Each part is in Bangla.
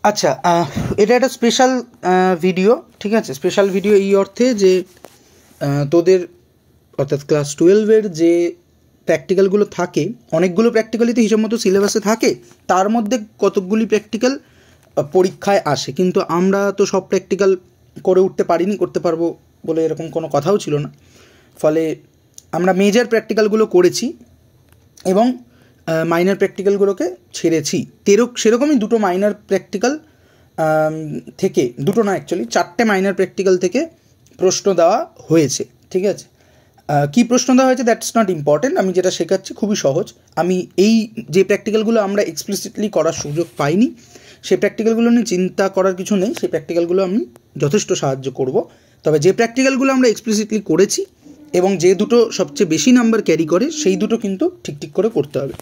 আচ্ছা, এটা একটা স্পেশাল ভিডিও, ঠিক আছে। স্পেশাল ভিডিও এই অর্থে যে তোদের অর্থাৎ ক্লাস 12-এর যে প্র্যাকটিক্যালগুলো থাকে, অনেকগুলো প্র্যাকটিক্যালই তো হিসাব মতো সিলেবাসে থাকে, তার মধ্যে কতকগুলি প্র্যাকটিক্যাল পরীক্ষায় আসে, কিন্তু আমরা তো সব প্র্যাকটিক্যাল করে উঠতে পারিনি, করতে পারবো বলে এরকম কোনো কথাও ছিল না। ফলে আমরা মেজর প্র্যাকটিক্যালগুলো করেছি এবং মাইনর প্র্যাকটিক্যালগুলোকে ছেড়েছি। সেরকমই দুটো মাইনর প্র্যাকটিক্যাল থেকে, দুটো না অ্যাকচুয়ালি 4টে মাইনর প্র্যাকটিক্যাল থেকে প্রশ্ন দেওয়া হয়েছে, ঠিক আছে। কী প্রশ্ন দেওয়া হয়েছে দ্যাটস নট ইম্পর্টেন্ট, আমি যেটা শেখাচ্ছি খুবই সহজ। আমি এই যে প্র্যাকটিক্যালগুলো আমরা এক্সপ্লিসিটলি করার সুযোগ পাইনি, সেই প্র্যাকটিক্যালগুলো নিয়ে চিন্তা করার কিছু নেই, সেই প্র্যাকটিক্যালগুলো আমি যথেষ্ট সাহায্য করব। তবে যে প্র্যাকটিক্যালগুলো আমরা এক্সপ্লিসিটলি করেছি এবং যে দুটো সবচেয়ে বেশি নাম্বার ক্যারি করে, সেই দুটো কিন্তু ঠিক করে করতে হবে।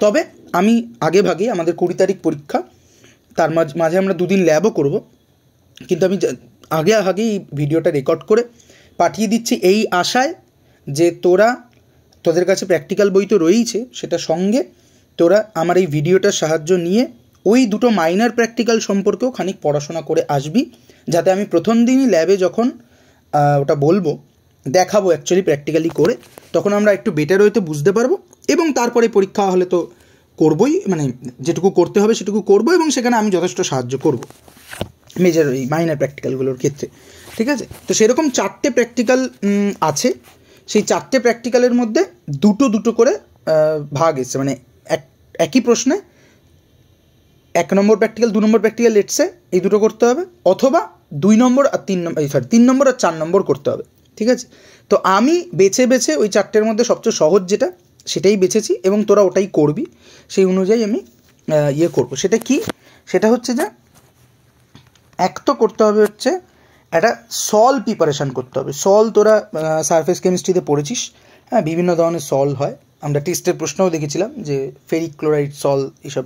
তবে আমি আগে ভাগে, আমাদের 20 তারিখ পরীক্ষা, তার মাঝে আমরা 2 দিন ল্যাবও করব, কিন্তু আমি আগেই ভিডিওটা রেকর্ড করে পাঠিয়ে দিচ্ছি এই আশায় যে তোদের কাছে প্র্যাকটিক্যাল বই তো রয়েইছে, সেটা সঙ্গে তোরা আমার এই ভিডিওটার সাহায্য নিয়ে ওই দুটো মাইনর প্র্যাকটিক্যাল সম্পর্কেও খানিক পড়াশোনা করে আসবি, যাতে আমি প্রথম দিনই ল্যাবে যখন ওটা বলবো, দেখাবো অ্যাকচুয়ালি প্র্যাকটিক্যালি করে, তখন আমরা একটু বেটার হইতে বুঝতে পারবো। এবং তারপরে পরীক্ষা হলে তো করবই, মানে যেটুকু করতে হবে সেটুকু করবো, এবং সেখানে আমি যথেষ্ট সাহায্য করব মেজর এই মাইনর প্র্যাকটিক্যালগুলোর ক্ষেত্রে, ঠিক আছে। তো সেরকম 4টে প্র্যাকটিক্যাল আছে, সেই 4টে প্র্যাকটিক্যালের মধ্যে দুটো করে ভাগ এসছে, মানে একই প্রশ্নে 1 নম্বর প্র্যাকটিক্যাল, 2 নম্বর প্র্যাকটিক্যাল লেটসে এই দুটো করতে হবে, অথবা 2 নম্বর আর 3 নম্বর আর 4 নম্বর করতে হবে, ঠিক আছে। তো আমি বেছে ওই 4টের মধ্যে সবচেয়ে সহজ যেটা, সেটাই বেছেছি এবং তোরা ওটাই করবি। সেই অনুযায়ী আমি করব। সেটা কি? সেটা হচ্ছে যে এক তো করতে হবে হচ্ছে একটা সল প্রিপারেশান করতে হবে। সল তোরা সারফেস কেমিস্ট্রিতে পড়েছিস, হ্যাঁ, বিভিন্ন ধরনের সল হয়। আমরা টেস্টের প্রশ্নও দেখেছিলাম যে ফেরিক ক্লোরাইড সল এসব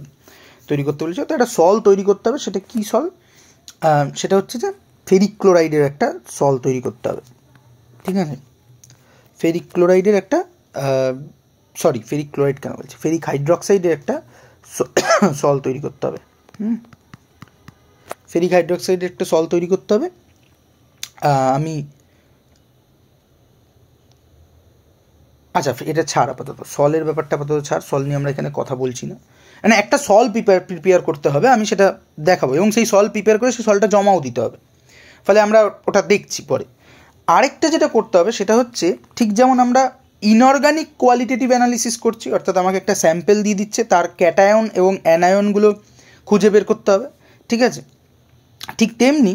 তৈরি করতে বলেছে। তো একটা সল তৈরি করতে হবে। সেটা কী সল? সেটা হচ্ছে যে ফেরিক ক্লোরাইডের একটা সল তৈরি করতে হবে, ঠিক আছে। ফেরিক ক্লোরাইডের একটা ফেরিক ক্লোরাইড কেন বলছি, ফেরিক হাইড্রক্সাইডের একটা সল তৈরি করতে হবে। ফেরিক হাইড্রক্সাইডের একটা সল তৈরি করতে হবে। আচ্ছা, এটা ছাড় আপাতত, সলের ব্যাপারটা আপাতত ছাড়, সল নিয়ে আমরা এখানে কথা বলছি না। মানে একটা সল প্রিপেয়ার করতে হবে, আমি সেটা দেখাবো, এবং সেই সল প্রিপেয়ার করে সেই সলটা জমাও দিতে হবে। ফলে আমরা ওটা দেখছি পরে। আরেকটা যেটা করতে হবে সেটা হচ্ছে, ঠিক যেমন আমরা ইনঅর্গানিক কোয়ালিটেটিভ অ্যানালিসিস করছি, অর্থাৎ আমাকে একটা স্যাম্পেল দিয়ে দিচ্ছে, তার ক্যাটায়ন এবং অ্যানায়নগুলো খুঁজে বের করতে হবে, ঠিক আছে। ঠিক তেমনি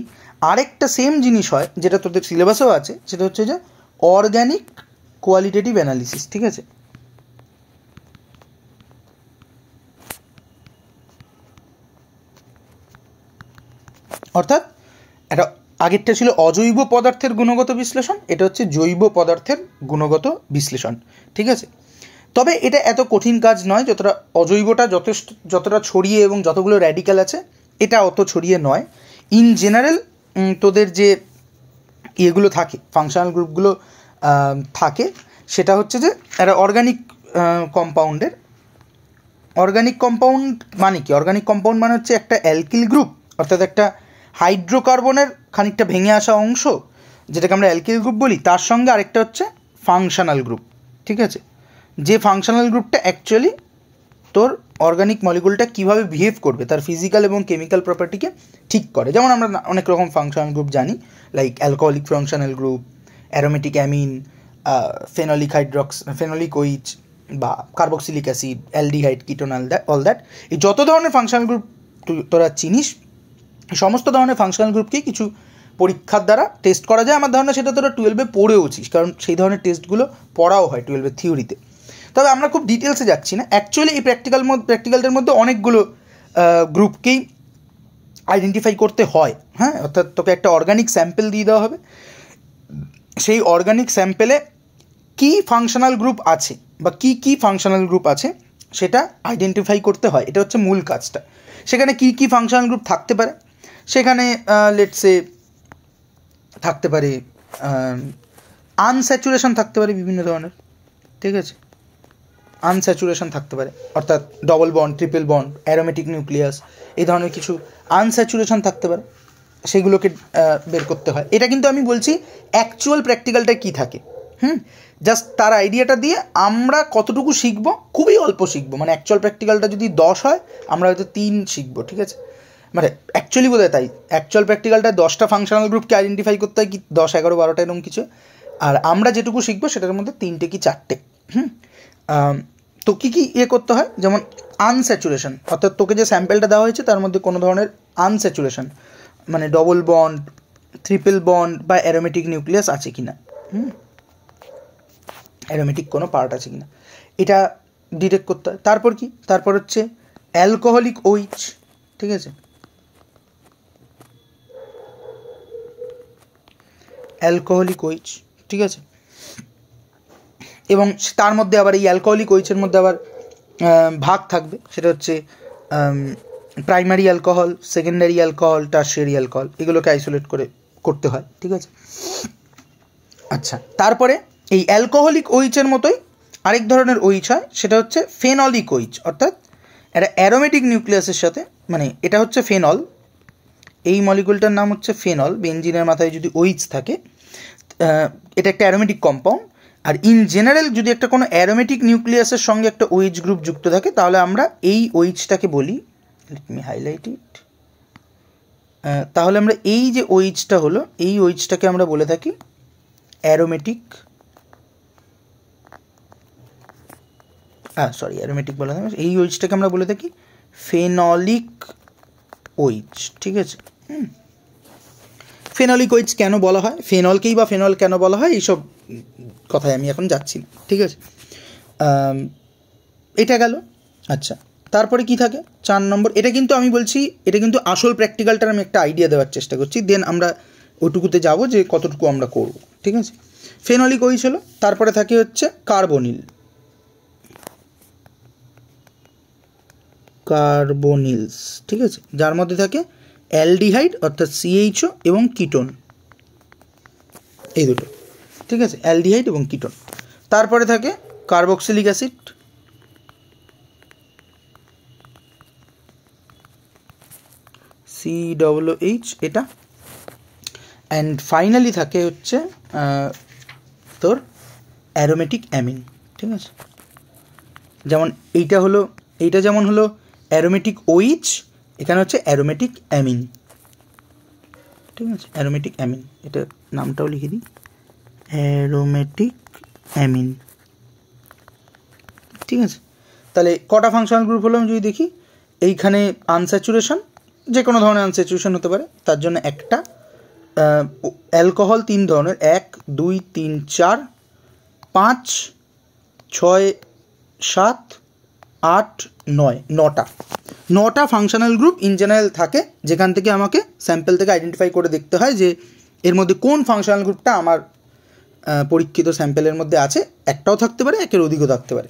আরেকটা সেম জিনিস হয়, যেটা তোদের সিলেবাসেও আছে, সেটা হচ্ছে যে অর্গ্যানিক কোয়ালিটেটিভ অ্যানালিসিস, ঠিক আছে। অর্থাৎ একটা আগেরটা ছিল অজৈব পদার্থের গুণগত বিশ্লেষণ, এটা হচ্ছে জৈব পদার্থের গুণগত বিশ্লেষণ, ঠিক আছে। তবে এটা এত কঠিন কাজ নয়, যতটা অজৈবটা যতটা ছড়িয়ে এবং যতগুলো র্যাডিক্যাল আছে এটা অত ছড়িয়ে নয়। ইন জেনারেল তোদের যে ইয়েগুলো থাকে, ফাংশনাল গ্রুপগুলো থাকে, সেটা হচ্ছে যে একটা অর্গানিক কম্পাউন্ড মানে কি? অর্গানিক কম্পাউন্ড মানে হচ্ছে একটা অ্যালকিল গ্রুপ, অর্থাৎ একটা হাইড্রোকার্বনের খানিকটা ভেঙে আসা অংশ, যেটাকে আমরা অ্যালকিল গ্রুপ বলি, তার সঙ্গে আরেকটা হচ্ছে ফাংশনাল গ্রুপ, ঠিক আছে। যে ফাংশনাল গ্রুপটা অ্যাকচুয়ালি তোর অর্গানিক মলিকুলটা কীভাবে বিহেভ করবে, তার ফিজিক্যাল এবং কেমিক্যাল প্রপার্টিকে ঠিক করে। যেমন আমরা অনেক রকম ফাংশনাল গ্রুপ জানি, like alcoholic functional group, aromatic amine, phenolic O H বা carboxylic acid, aldehyde, ketone, all that. এই যত ধরনের ফাংশনাল গ্রুপ তোরা চিনিস, সমস্ত ধরনের ফাংশনাল গ্রুপকেই কিছু পরীক্ষার দ্বারা টেস্ট করা যায়। আমার ধারণা সেটা তোরা 12-এ পড়েওছিস, কারণ সেই ধরনের টেস্টগুলো পড়াও হয় 12-এর থিওরিতে। তবে আমরা খুব ডিটেলসে যাচ্ছি না। অ্যাকচুয়ালি এই প্র্যাকটিক্যালটার মধ্যে অনেকগুলো গ্রুপকেই আইডেন্টিফাই করতে হয়, হ্যাঁ। অর্থাৎ তোকে একটা অর্গানিক স্যাম্পেল দিয়ে দেওয়া হবে, সেই অর্গানিক স্যাম্পেলে কী ফাংশনাল গ্রুপ আছে বা কী ফাংশনাল গ্রুপ আছে সেটা আইডেন্টিফাই করতে হয়। এটা হচ্ছে মূল কাজটা। সেখানে কী ফাংশনাল গ্রুপ থাকতে পারে, সেখানে লেটসে থাকতে পারে আনস্যাচুরেশন থাকতে পারে বিভিন্ন ধরনের, ঠিক আছে। আনস্যাচুরেশন থাকতে পারে, অর্থাৎ double bond, triple bond, aromatic nucleus, এই ধরনের কিছু আনস্যাচুরেশন থাকতে পারে, সেগুলোকে বের করতে হয়। এটা কিন্তু আমি বলছি অ্যাকচুয়াল প্র্যাকটিক্যালটা কী থাকে, জাস্ট তার আইডিয়াটা দিয়ে আমরা কতটুকু শিখবো, খুবই অল্প শিখবো। মানে অ্যাকচুয়াল প্র্যাকটিক্যালটা যদি 10 হয়, আমরা হয়তো 3 শিখবো, ঠিক আছে? মানে অ্যাকচুয়ালি বোধহয় তাই, অ্যাকচুয়াল প্র্যাকটিক্যালটা 10টা ফাংশনাল গ্রুপকে আইডেন্টিফাই করতে হয়, কি 10, 11, 12টা এরকম কিছু, আর আমরা যেটুকু শিখবো সেটার মধ্যে 3টে কি 4টে। তো কী কী করতে হয়, যেমন আনস্যাচুরেশন, অর্থাৎ তোকে যে স্যাম্পেলটা দেওয়া হয়েছে তার মধ্যে কোনো ধরনের আনস্যাচুরেশন, মানে ডবল বন্ড, ট্রিপল বন্ড বা অ্যারোমেটিক নিউক্লিয়াস আছে কি না, অ্যারোমেটিক কোনো পার্ট আছে কি না, এটা ডিটেক্ট করতে হয়। তারপর কি, তারপর হচ্ছে অ্যালকোহলিক ওইচ, ঠিক আছে? অ্যালকোহলিক ওইচ, ঠিক আছে? এবং তার মধ্যে আবার এই অ্যালকোহলিক ওইচের মধ্যে আবার ভাগ থাকবে, সেটা হচ্ছে primary alcohol, secondary alcohol, tertiary alcohol, এগুলোকে আইসোলেট করে করতে হয়, ঠিক আছে? আচ্ছা, তারপরে এই অ্যালকোহলিক ওইচের মতোই আরেক ধরনের ওইচ হয়, সেটা হচ্ছে ফেনলিক ওইচ, অর্থাৎ এটা অ্যারোমেটিক নিউক্লিয়াসের সাথে, মানে এটা হচ্ছে ফেনল, এই মলিকুলটার নাম হচ্ছে ফেনল, বেনজিনের মাথায় যদি ওইচ থাকে, এটা একটা অ্যারোমেটিক কম্পাউন্ড। আর ইন জেনারেল যদি একটা কোনো অ্যারোমেটিক নিউক্লিয়াসের সঙ্গে একটা ওইচ গ্রুপ যুক্ত থাকে, তাহলে আমরা এই ওইচটাকে বলি, লেট মি হাইলাইট ইট, তাহলে আমরা এই যে ওইচটা হলো, এই ওইচটাকে আমরা বলে থাকি অ্যারোমেটিক, অ্যারোমেটিক বলা হয়, এই ওইচটাকে আমরা বলে থাকি ফেনলিক ওইচ, ঠিক আছে? ফেনলিক ওইচ কেন বলা হয়, ফেনলকেই বা ফেনল কেন বলা হয়, এইসব কথায় আমি এখন যাচ্ছি না, ঠিক আছে? এটা গেল। আচ্ছা, তারপরে কি থাকে 4 নম্বর, এটা কিন্তু আমি বলছি, এটা কিন্তু আসল প্র্যাকটিক্যালটার আমি একটা আইডিয়া দেওয়ার চেষ্টা করছি, দেন আমরা ওইটুকুতে যাব যে কতটুকু আমরা করব, ঠিক আছে? ফেনলিক ওইচ হলো, তারপরে থাকে হচ্ছে কার্বনিল, কার্বনিলস, ঠিক আছে? যার মধ্যে থাকে অ্যালডিহাইড অর্থাৎ CHO এবং কিটোন, এই দুটো, ঠিক আছে? অ্যালডিহাইড এবং কিটোন। তারপরে থাকে কার্বক্সিলিক অ্যাসিড, COOH, এটা। অ্যান্ড ফাইনালি থাকে হচ্ছে তোর অ্যারোমেটিক অ্যামিন, ঠিক আছে? যেমন এইটা যেমন হলো অ্যারোমেটিক ওইচ, এখানে হচ্ছে অ্যারোমেটিক অ্যামিন, ঠিক আছে? অ্যারোমেটিক অ্যামিন, এটা নামটাও লিখে দিই, অ্যারোমেটিক অ্যামিন, ঠিক আছে? তাহলে কটা ফাংশনাল গ্রুপ হলো আমি যদি দেখি, এইখানে আনস্যাচুরেশন, যে কোনো ধরনের আনস্যাচুরেশন হতে পারে, তার জন্য একটা, অ্যালকোহল 3 ধরনের, 1, 2, 3, 4, 5, 6, 7, 8, 9, 9টা ফাংশনাল গ্রুপ ইন জেনারেল থাকে, যেখান থেকে আমাকে স্যাম্পেল থেকে আইডেন্টিফাই করে দেখতে হয় যে এর মধ্যে কোন ফাংশনাল গ্রুপটা আমার পরীক্ষিত স্যাম্পেলের মধ্যে আছে। একটাও থাকতে পারে, একের অধিকও থাকতে পারে,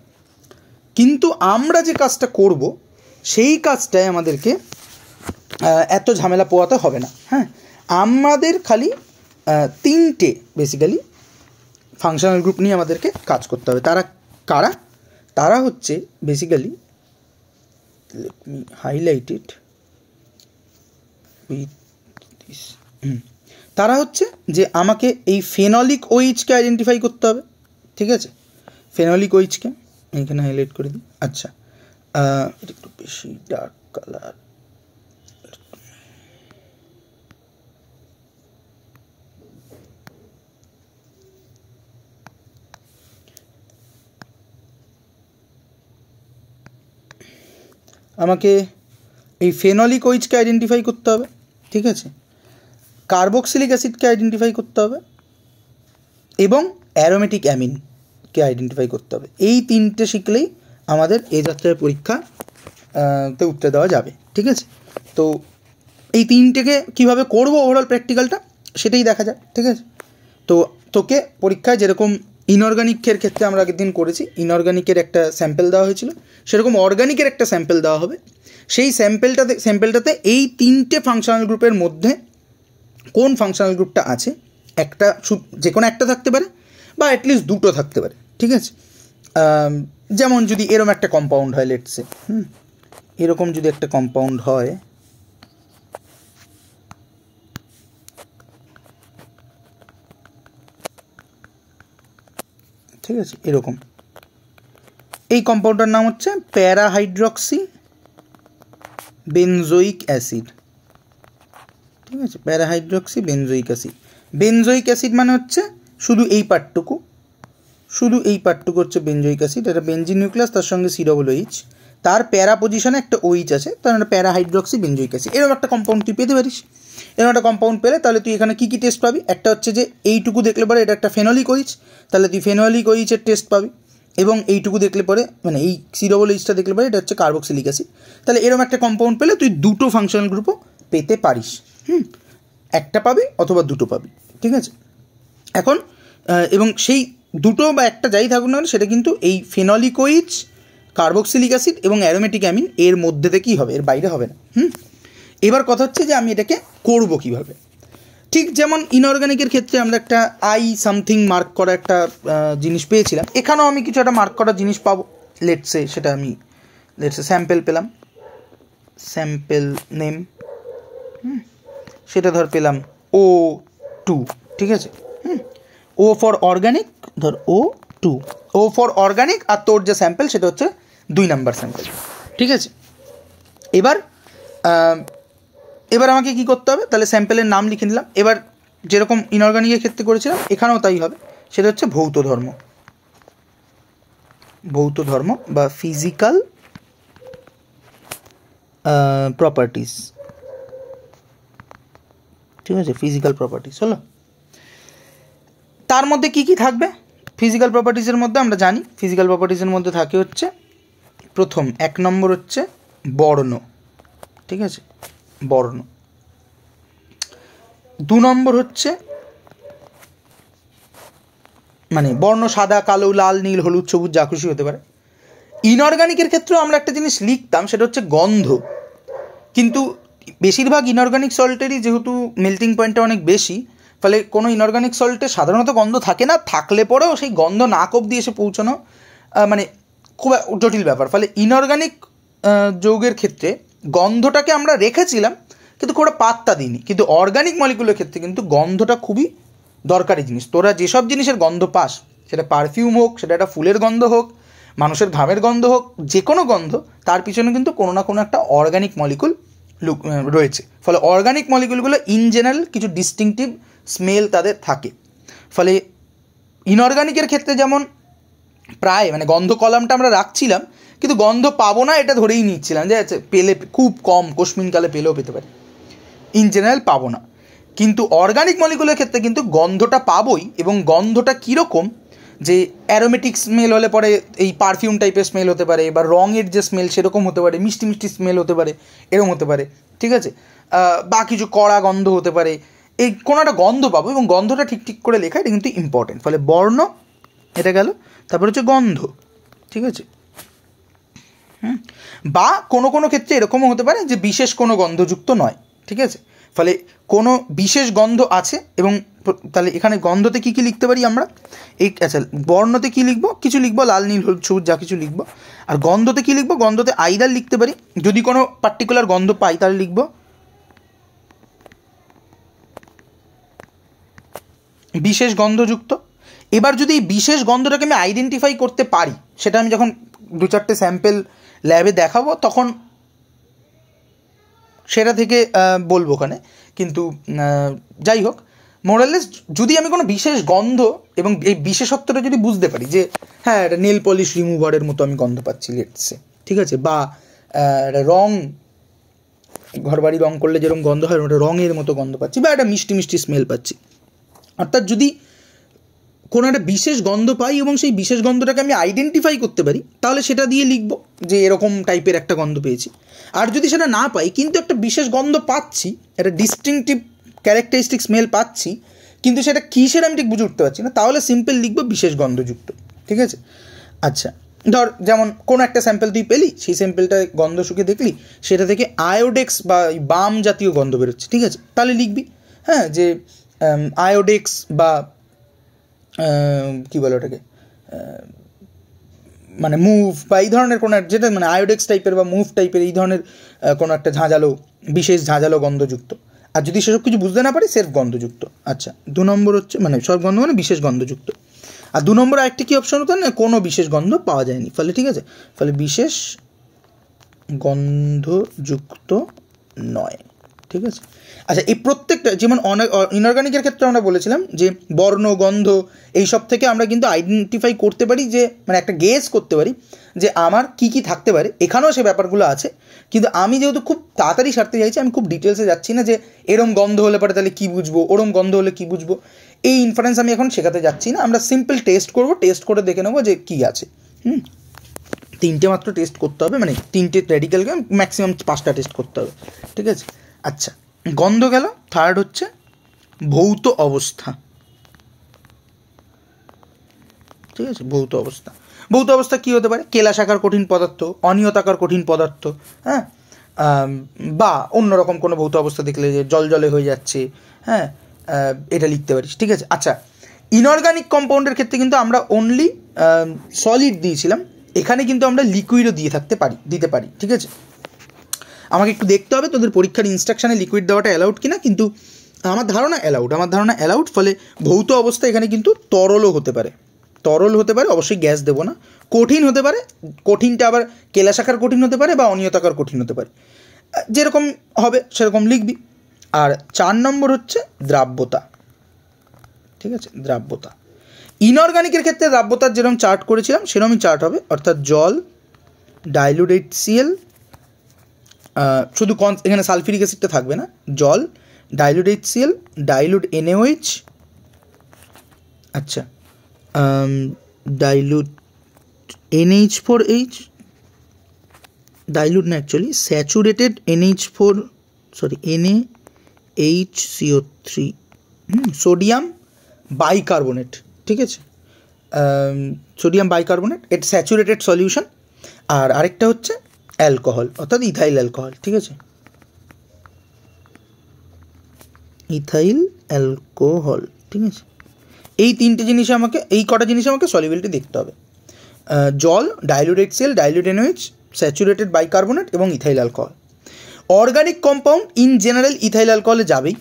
কিন্তু আমরা যে কাজটা করব সেই কাজটায় আমাদেরকে এত ঝামেলা পোয়াতে হবে না। হ্যাঁ, আমাদের খালি 3টে বেসিক্যালি ফাংশনাল গ্রুপ নিয়ে আমাদেরকে কাজ করতে হবে। তারা কারা? তারা হচ্ছে basically, let me highlight it with this, তারা হচ্ছে যে আমাকে এই ফেনলিক ওইচকে আইডেন্টিফাই করতে হবে, ঠিক আছে? ফেনলিক ওইচকে এখানে হাইলাইট করে দিই। আচ্ছা, এটা একটু বেশি ডার্ক কালার, আমাকে এই ফেনলিক ওইচকে আইডেন্টিফাই করতে হবে, ঠিক আছে? কার্বক্সিলিক অ্যাসিডকে আইডেন্টিফাই করতে হবে এবং অ্যারোমেটিক অ্যামিনকে আইডেন্টিফাই করতে হবে। এই 3টে শিখলেই আমাদের এই যাত্রার পরীক্ষাতে উত্তর দেওয়া যাবে, ঠিক আছে? তো এই 3টেকে কীভাবে করবো ওভারঅল প্র্যাকটিক্যালটা, সেটাই দেখা যায়, ঠিক আছে? তো তোকে পরীক্ষায় যেরকম ইনঅর্গানিকের ক্ষেত্রে আমরা আগের দিন করেছি, ইনঅর্গানিকের একটা স্যাম্পেল দেওয়া হয়েছিল, সেরকম অর্গানিকের একটা স্যাম্পেল দেওয়া হবে। সেই স্যাম্পেলটাতে এই 3টে ফাংশনাল গ্রুপের মধ্যে কোন ফাংশনাল গ্রুপটা আছে, একটা যে কোনো একটা থাকতে পারে বা অ্যাটলিস্ট 2টো থাকতে পারে, ঠিক আছে? যেমন যদি এরকম একটা কম্পাউন্ড হয় লেটসে, এরকম যদি একটা কম্পাউন্ড হয়, ঠিক আছে, এরকম, এই কম্পাউন্ডটার নাম হচ্ছে প্যারাহাইড্রক্সি বেনজোইক অ্যাসিড। ঠিক আছে, প্যারাহাইড্রক্সি বেনজোইক অ্যাসিড। বেনজোইক অ্যাসিড মানে হচ্ছে শুধু এই পার্টটুকু, শুধু এই পার্টটুকু হচ্ছে বেনজোইক অ্যাসিড। এটা বেনজিন নিউক্লিয়াস, তার সঙ্গে COOH, তার প্যারা পজিশনে একটা OH আছে, তার একটা প্যারাহাইড্রক্সি বেনজোইক অ্যাসিড। এরকম একটা কম্পাউন্ড তুই পেতে পারিস। এরকম একটা কম্পাউন্ড পেলে তাহলে তুই এখানে কী কী টেস্ট পাবি? একটা হচ্ছে যে এইটুকু দেখলে পরে এটা একটা ফেনোলিক OH, তাহলে তুই ফেনোলিক OH-এর টেস্ট পাবি। এবং এইটুকু দেখলে পরে, মানে এই COOH-টা দেখলে পরে এটা হচ্ছে কার্বক্সিলিক অ্যাসিড। তাহলে এরকম একটা কম্পাউন্ড পেলে তুই দুটো ফাংশনাল গ্রুপও পেতে পারিস। একটা পাবি অথবা দুটো পাবি, ঠিক আছে। এখন এবং সেই দুটো বা একটা যাই থাকুক না সেটা কিন্তু এই ফেনলিক OH, কার্বক্সিলিক অ্যাসিড এবং অ্যারোমেটিক অ্যামিন এর মধ্যে থেকেই হবে, এর বাইরে হবে না। এবার কথা হচ্ছে যে আমি এটাকে করব কীভাবে। ঠিক যেমন ইনঅর্গানিকের ক্ষেত্রে আমরা একটা সামথিং মার্ক করা একটা জিনিস পেয়েছিলাম, এখানেও আমি কিছু একটা মার্ক করা জিনিস পাবো। লেটসে সেটা আমি স্যাম্পেল পেলাম, স্যাম্পেল নেম, সেটা ধর পেলাম O2, ঠিক আছে। O ফর অর্গানিক, ধর O2, O ফর অর্গানিক, আর তোর যে স্যাম্পেল সেটা হচ্ছে 2 নাম্বার স্যাম্পেল, ঠিক আছে। এবার আমাকে কি করতে হবে? তাহলে স্যাম্পেলের নাম লিখে নিলাম। এবার যেরকম ইনঅর্গানিকের ক্ষেত্রে করেছিলাম এখানেও তাই হবে, সেটা হচ্ছে ভৌত ধর্ম, ভৌত ধর্ম বা ফিজিক্যাল প্রপার্টিস, ঠিক আছে, ফিজিক্যাল প্রপার্টিস হলো। তার মধ্যে কি কি থাকবে ফিজিক্যাল প্রপার্টিসের মধ্যে? আমরা জানি ফিজিক্যাল প্রপার্টিসের মধ্যে থাকে হচ্ছে প্রথম 1 নম্বর হচ্ছে বর্ণ, ঠিক আছে, বর্ণ। 2 নম্বর হচ্ছে মানে বর্ণ, সাদা, কালো, লাল, নীল, হলুদ, সবুজ, যা খুশি হতে পারে। ইনঅর্গানিকের ক্ষেত্রেও আমরা একটা জিনিস লিখতাম, সেটা হচ্ছে গন্ধ। কিন্তু বেশিরভাগ ইনঅর্গানিক সল্টেরই যেহেতু মেল্টিং পয়েন্টটা অনেক বেশি, ফলে কোনো ইনঅর্গানিক সল্টে সাধারণত গন্ধ থাকে না, থাকলে পরেও সেই গন্ধ নাক অবধি এসে পৌঁছানো মানে খুব জটিল ব্যাপার। ফলে ইনঅর্গানিক যৌগের ক্ষেত্রে গন্ধটাকে আমরা রেখেছিলাম কিন্তু খুব একটা পাত্তা দিইনি। কিন্তু অর্গানিক মলিকুলের ক্ষেত্রে কিন্তু গন্ধটা খুবই দরকারি জিনিস। তোরা যেসব জিনিসের গন্ধ পাস, সেটা পারফিউম হোক, সেটা একটা ফুলের গন্ধ হোক, মানুষের ঘামের গন্ধ হোক, যে কোনো গন্ধ, তার পিছনে কিন্তু কোনো না কোনো একটা অর্গানিক মলিকুল রয়েছে। ফলে অর্গানিক মলিকুলগুলো ইন জেনারেল কিছু ডিস্টিংটিভ স্মেল তাদের থাকে। ফলে ইনঅর্গানিকের ক্ষেত্রে যেমন প্রায় মানে গন্ধ কলামটা আমরা রাখছিলাম, কিন্তু গন্ধ পাবো না এটা ধরেই নিচ্ছিলাম যে আচ্ছা পেলে খুব কম, কোশমিনকালে পেলেও পেতে পারি, ইন জেনারেল পাবো না। কিন্তু অর্গানিক মলিকুলের ক্ষেত্রে কিন্তু গন্ধটা পাবোই। এবং গন্ধটা কীরকম, যে অ্যারোমেটিক স্মেল হলে পরে এই পারফিউম টাইপের স্মেল হতে পারে, বা রঙের যে স্মেল সেরকম হতে পারে, মিষ্টি মিষ্টি স্মেল হতে পারে, এরকম হতে পারে, ঠিক আছে, বা কিছু কড়া গন্ধ হতে পারে, এই কোনো একটা গন্ধ পাবো। এবং গন্ধটা ঠিক ঠিক করে লেখা, এটা কিন্তু ইম্পর্টেন্ট। ফলে বর্ণ এটা গেল, তারপর হচ্ছে গন্ধ, ঠিক আছে। বা কোনো কোনো ক্ষেত্রে এরকমও হতে পারে যে বিশেষ কোনো গন্ধযুক্ত নয়, ঠিক আছে। ফলে কোনো বিশেষ গন্ধ আছে, এবং তাহলে এখানে গন্ধতে কী কী লিখতে পারি আমরা? এই আচ্ছা, বর্ণতে কী লিখবো? কিছু লিখবো, লাল, নীল, হলুদ, সবুজ, যা কিছু লিখবো। আর গন্ধতে কী লিখবো? গন্ধতে আইদার লিখতে পারি, যদি কোনো পার্টিকুলার গন্ধ পাই তাহলে লিখবো বিশেষ গন্ধযুক্ত। এবার যদি এই বিশেষ গন্ধটাকে আমি আইডেন্টিফাই করতে পারি, সেটা আমি যখন 2-4টে স্যাম্পেল ল্যাবে দেখাবো তখন সেটা থেকে বলবো ওখানে। কিন্তু যাই হোক, মোরালেস যদি আমি কোনো বিশেষ গন্ধ এবং এই বিশেষত্বটা যদি বুঝতে পারি যে হ্যাঁ এটা নেল পলিশ রিমুভারের মতো আমি গন্ধ পাচ্ছি লেটসে, ঠিক আছে, বা একটা রং, ঘরবাড়ি রং করলে যেরকম গন্ধ হয় ওটা রঙের মতো গন্ধ পাচ্ছি, বা একটা মিষ্টি মিষ্টি স্মেল পাচ্ছি। অর্থাৎ যদি কোনো একটা বিশেষ গন্ধ পাই এবং সেই বিশেষ গন্ধটাকে আমি আইডেন্টিফাই করতে পারি, তাহলে সেটা দিয়ে লিখব যে এরকম টাইপের একটা গন্ধ পেয়েছি। আর যদি সেটা না পাই কিন্তু একটা বিশেষ গন্ধ পাচ্ছি, একটা ডিস্টিংটিভ ক্যারেক্টারিস্টিক স্মেল পাচ্ছি, কিন্তু সেটা কিসের আমি ঠিক বুঝে উঠতে পারছি না, তাহলে সিম্পল লিখব বিশেষ গন্ধযুক্ত, ঠিক আছে। আচ্ছা, ধর যেমন কোনো একটা স্যাম্পেল তুই পেলি, সেই স্যাম্পেলটা গন্ধ শুকে দেখলি, সেটা থেকে আয়োডেক্স বা বাম জাতীয় গন্ধ বেরোচ্ছে, ঠিক আছে, তাহলে লিখবি হ্যাঁ যে আয়োডেক্স বা কী বলে ওটাকে, মানে মুভ বা এই ধরনের কোনো যেটা মানে আয়োডেক্স টাইপের বা মুভ টাইপের এই ধরনের কোনো একটা ঝাঁঝালো, বিশেষ ঝাঁঝালো গন্ধযুক্ত। আর যদি সেসব কিছু বুঝতে না পারি, সেলফ গন্ধযুক্ত। আচ্ছা, 2 নম্বর হচ্ছে মানে সব গন্ধ মানে বিশেষ গন্ধযুক্ত। আর 2 নম্বর আরেকটি কী অপশন হতো না, কোনো বিশেষ গন্ধ পাওয়া যায়নি, ফলে ঠিক আছে, ফলে বিশেষ গন্ধযুক্ত নয়। ঠিক আছে। আচ্ছা, এই প্রত্যেকটা যেমন ইনঅর্গানিকের ক্ষেত্রে আমরা বলেছিলাম যে বর্ণ, গন্ধ এইসব থেকে আমরা কিন্তু আইডেন্টিফাই করতে পারি, যে মানে একটা গেস করতে পারি যে আমার কী কী থাকতে পারে। এখানেও সে ব্যাপারগুলো আছে, কিন্তু আমি যেহেতু খুব তাড়াতাড়ি সারতে চাইছি, আমি খুব ডিটেলসে যাচ্ছি না যে এরম গন্ধ হলে পরে তাহলে কী বুঝবো, ওরম গন্ধ হলে কী বুঝবো, এই ইনফারেন্স আমি এখন শেখাতে যাচ্ছি না। আমরা সিম্পল টেস্ট করব, টেস্ট করে দেখে নেবো যে কী আছে। 3টে মাত্র টেস্ট করতে হবে, মানে 3টে রেডিক্যালকে ম্যাক্সিমাম 5টা টেস্ট করতে হবে। ঠিক আছে। আচ্ছা, গন্ধ গেল। থার্ড হচ্ছে ভৌত অবস্থা। ঠিক আছে, ভৌত অবস্থা। ভৌত অবস্থা কী হতে পারে? কেলাসাকার কঠিন পদার্থ, অনিয়তাকার কঠিন পদার্থ, হ্যাঁ, বা অন্যরকম কোনো ভৌত অবস্থা দেখলে যে জল জলে হয়ে যাচ্ছে, হ্যাঁ, এটা লিখতে পারিস। ঠিক আছে। আচ্ছা, ইনঅর্গানিক কম্পাউন্ডের ক্ষেত্রে কিন্তু আমরা অনলি সলিড দিয়েছিলাম, এখানে কিন্তু আমরা লিকুইডও দিতে পারি। ঠিক আছে। আমাকে একটু দেখতে হবে তোদের পরীক্ষার ইনস্ট্রাকশানে লিকুইড দেওয়াটা অ্যালাউড কিনা, কিন্তু আমার ধারণা অ্যালাউড। ফলে ভৌত অবস্থা এখানে কিন্তু তরলও হতে পারে, অবশ্যই গ্যাস দেবো না। কঠিন হতে পারে, কঠিনটা আবার কেলাসাকার কঠিন হতে পারে বা অনিয়তাকার কঠিন হতে পারে, যেরকম হবে সেরকম লিখবি। আর 4 নম্বর হচ্ছে দ্রাব্যতা। ঠিক আছে, দ্রাব্যতা। ইনঅর্গানিকের ক্ষেত্রে দ্রাব্যতার যেরকম চার্ট করেছিলাম সেরকমই চার্ট হবে, অর্থাৎ জল, ডাইলুট HCl, শুধু এখানে সালফিউরিক অ্যাসিডটা থাকবে না, জল, ডাইলুট HCl, ডাইলুট NaOH, আচ্ছা, ডাইলুট NH4H, ডাইলুট না actually saturated NaHCO3, sodium bicarbonate. ঠিক আছে, সোডিয়াম বাইকার্বনেট, এটা স্যাচুরেটেড সলিউশন। আর আরেকটা হচ্ছে অ্যালকোহল, অর্থাৎ ইথাইল অ্যালকোহল। ঠিক আছে, ইথাইল অ্যালকোহল। ঠিক আছে, এই 3টে জিনিস আমাকে, এই কটা জিনিস আমাকে সলিবিলিটি দেখতে হবে। জল, dilute HCl, dilute NaOH, saturated bicarbonate এবং ethyl alcohol. Organic compound in general ethyl অ্যালকোহলে যাবেই,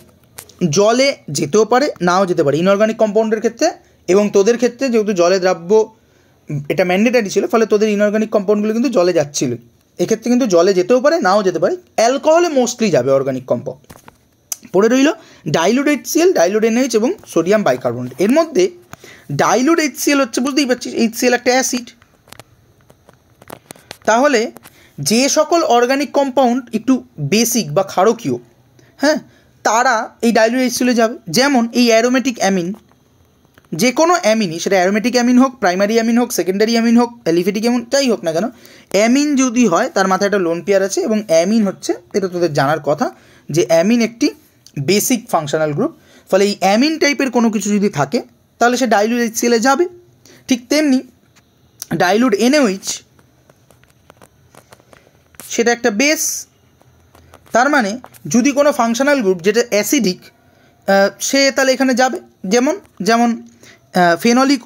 জলে যেতেও পারে নাও যেতে পারে ইনঅর্গানিক কম্পাউন্ডের ক্ষেত্রে, এবং তোদের ক্ষেত্রে যেহেতু জলে দ্রাব্য এটা ম্যান্ডেটারি ছিল, ফলে তোদের ইনঅর্গানিক কম্পাউন্ডগুলো কিন্তু জলে যাচ্ছিল। এক্ষেত্রে কিন্তু জলে যেতেও পারে নাও যেতে পারে, অ্যালকোহলে মোস্টলি যাবে অর্গানিক কম্পাউন্ড। পড়ে রইল ডাইলুট HCl, ডাইলুট NaOH এবং সোডিয়াম বাইকার্বনেট। এর মধ্যে ডাইলুট HCl হচ্ছে, বুঝতেই পারছিস, HCl একটা অ্যাসিড। তাহলে যে সকল অর্গানিক কম্পাউন্ড একটু বেসিক বা ক্ষারকীয়, হ্যাঁ, তারা এই ডাইলুট HCl যাবে। যেমন এই অ্যারোমেটিক অ্যামিন, যে কোনো অ্যামিনই, সেটা অ্যারোমেটিক অ্যামিন হোক, প্রাইমারি অ্যামিন হোক, সেকেন্ডারি অ্যামিন হোক, অ্যালিফেটিক অ্যামিন, যাই হোক না কেন, অ্যামিন যদি হয় তার মাথায় একটা লোন পেয়ার আছে, এবং অ্যামিন হচ্ছে, এটা তোদের জানার কথা, যে অ্যামিন একটি বেসিক ফাংশনাল গ্রুপ। ফলে এই অ্যামিন টাইপের কোনো কিছু যদি থাকে তাহলে সে ডাইলুট HCl যাবে। ঠিক তেমনি ডাইলুট NaOH, সেটা একটা বেস, তার মানে যদি কোনো ফাংশনাল গ্রুপ যেটা অ্যাসিডিক, সে তাহলে এখানে যাবে। যেমন ফেনলিক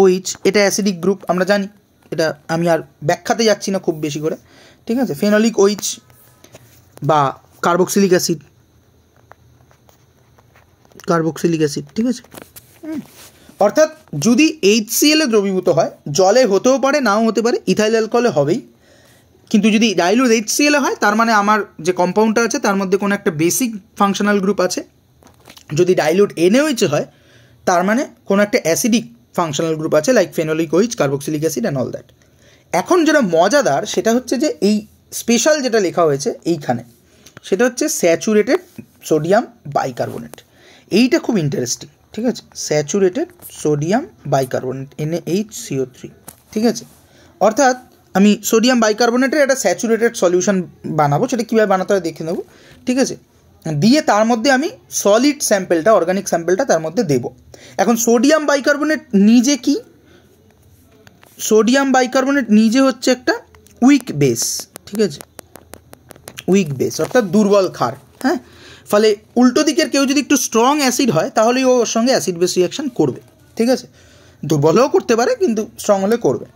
OH, এটা অ্যাসিডিক গ্রুপ, আমরা জানি, এটা আমি আর ব্যাখ্যাতে যাচ্ছি না খুব বেশি করে। ঠিক আছে, ফেনলিক OH বা কার্বক্সিলিক অ্যাসিড, ঠিক আছে। অর্থাৎ যদি HCl এ দ্রবীভূত হয়, জলে হতেও পারে নাও হতে পারে, ইথাইল অ্যালকোহলে হবেই, কিন্তু যদি ডাইলুট HCl হয় তার মানে আমার যে কম্পাউন্ডটা আছে তার মধ্যে কোনো একটা বেসিক ফাংশনাল গ্রুপ আছে। যদি ডাইলুট NaOH হয় তার মানে কোনো একটা অ্যাসিডিক ফাংশনাল গ্রুপ আছে, like phenolic OH, carboxylic acid and all that. এখন যেটা মজাদার সেটা হচ্ছে যে এই স্পেশাল যেটা লেখা হয়েছে এইখানে, সেটা হচ্ছে স্যাচুরেটেড সোডিয়াম বাইকার্বনেট। এইটা খুব ইন্টারেস্টিং। ঠিক আছে, স্যাচুরেটেড সোডিয়াম বাইকার্বনেট NaHCO3। ঠিক আছে, অর্থাৎ আমি সোডিয়াম বাইকার্বনেটের একটা স্যাচুরেটেড সলিউশন বানাবো, সেটা কীভাবে বানাতে হয় দেখে নেবো। ঠিক আছে, দিয়ে তার মধ্যে আমি সলিড স্যাম্পেলটা, অর্গানিক স্যাম্পেলটা তার মধ্যে দেবো। এখন সোডিয়াম বাইকার্বনেট নিজে কি? সোডিয়াম বাইকার্বনেট নিজে হচ্ছে একটা উইক বেস। ঠিক আছে, উইক বেস অর্থাৎ দুর্বল ক্ষার। হ্যাঁ, ফলে উল্টো দিকের কেউ যদি একটু স্ট্রং অ্যাসিড হয় তাহলেই ওর সঙ্গে অ্যাসিড বেস রিয়াকশান করবে। ঠিক আছে, দুর্বলও করতে পারে কিন্তু স্ট্রং হলে করবে।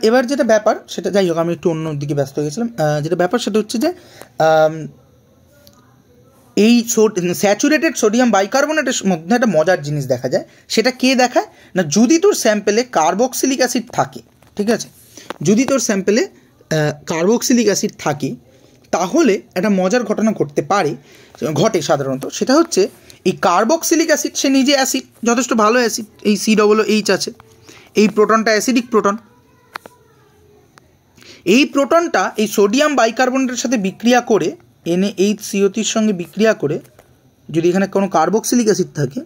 এবার যেটা ব্যাপার সেটা, যাই হোক আমি একটু অন্য দিকে ব্যস্ত হয়ে গেছিলাম। যেটা ব্যাপার সেটা হচ্ছে যে এই স্যাচুরেটেড সোডিয়াম বাইকার্বনেটের মধ্যে একটা মজার জিনিস দেখা যায়। সেটা কে দেখায় না, যদি তোর স্যাম্পেলে কার্বক্সিলিক অ্যাসিড থাকে, ঠিক আছে, যদি তোর স্যাম্পেলে কার্বক্সিলিক অ্যাসিড থাকে তাহলে একটা মজার ঘটনা ঘটে সাধারণত। সেটা হচ্ছে এই কার্বক্সিলিক অ্যাসিড, সে নিজে অ্যাসিড, যথেষ্ট ভালো অ্যাসিড, এই COOH আছে, এই প্রোটনটা অ্যাসিডিক প্রোটন। এই প্রোটনটা এই সোডিয়াম বাইকার্বনেটের সাথে বিক্রিয়া করে NaHCO3 সঙ্গে বিক্রিয়া করে, যদি এখানে কোনো কার্বক্সিলিক অ্যাসিড থাকে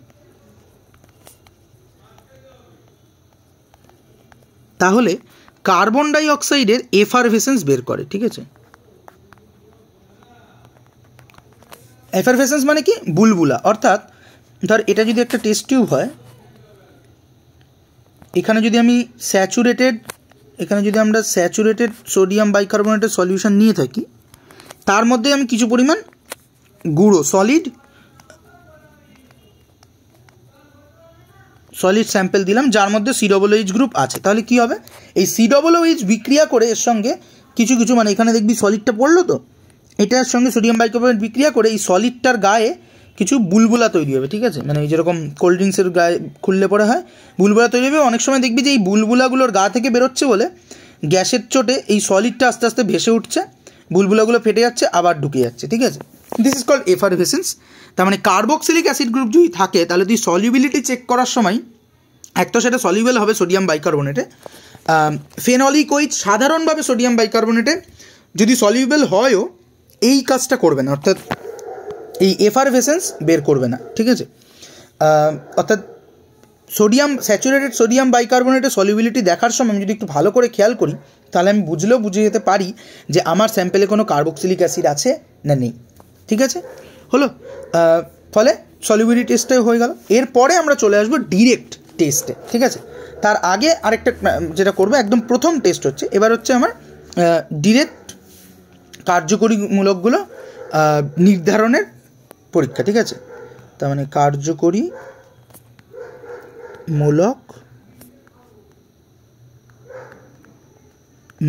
তাহলে কার্বন ডাই অক্সাইডের এফারভেসেন্স বের করে, ঠিক আছে। এফারভেসেন্স মানে কি, বুলবুলা। অর্থাৎ ধর এটা যদি একটা টেস্ট টিউব হয়, এখানে যদি আমরা স্যাচুরেটেড সোডিয়াম বাইকার্বনেটের সলিউশন নিয়ে থাকি, তার মধ্যে আমি কিছু পরিমাণ গুঁড়ো সলিড স্যাম্পেল দিলাম যার মধ্যে COOH গ্রুপ আছে, তাহলে কি হবে, এই COOH বিক্রিয়া করে এর সঙ্গে কিছু মানে এখানে দেখবি সলিডটা পড়লো, তো এটার সঙ্গে সোডিয়াম বাইকার্বনেট বিক্রিয়া করে এই সলিডটার গায়ে কিছু বুলবুলা তৈরি হবে, ঠিক আছে। মানে এই যেরকম কোল্ড ড্রিঙ্কসের গায়ে খুললে পরে হয় বুলবুলা তৈরি হবে, অনেক সময় দেখবি যে এই বুলবুলাগুলোর গা থেকে বেরোচ্ছে বলে গ্যাসের চোটে এই সলিডটা আস্তে আস্তে ভেসে উঠছে, বুলবুলাগুলো ফেটে যাচ্ছে, আবার ঢুকে যাচ্ছে, ঠিক আছে। This is called effervescence. তার মানে কার্বক্সিলিক অ্যাসিড গ্রুপ যদি থাকে তাহলে তুই সলিউবিলিটি চেক করার সময় এক তো সেটা সলিউবেল হবে সোডিয়াম বাইকার্বনেটে, ফেনলিক OH সাধারণভাবে সোডিয়াম বাইকার্বনেটে যদি সলিউবেল হয়ও এই কাজটা করবে না, অর্থাৎ এই এফারভেসেন্স বের করবে না, ঠিক আছে। অর্থাৎ স্যাচুরেটেড সোডিয়াম বাইকার্বনেটের সলিউবিলিটি দেখার সময় আমি যদি একটু ভালো করে খেয়াল করি তাহলে আমি বুঝে যেতে পারি যে আমার স্যাম্পেলে কোনো কার্বক্সিলিক অ্যাসিড আছে না নেই, ঠিক আছে। হলো, ফলে সলিউবিলিটি টেস্টটাই হয়ে গেল। এরপরে আমরা চলে আসবো ডিরেক্ট টেস্টে, ঠিক আছে। তার আগে আরেকটা যেটা করবো, একদম প্রথম টেস্ট হচ্ছে এবার হচ্ছে আমার ডিরেক্ট কার্যকরীমূলকগুলো নির্ধারণের পরীক্ষা, ঠিক আছে। তার মানে কার্যকরীমূলক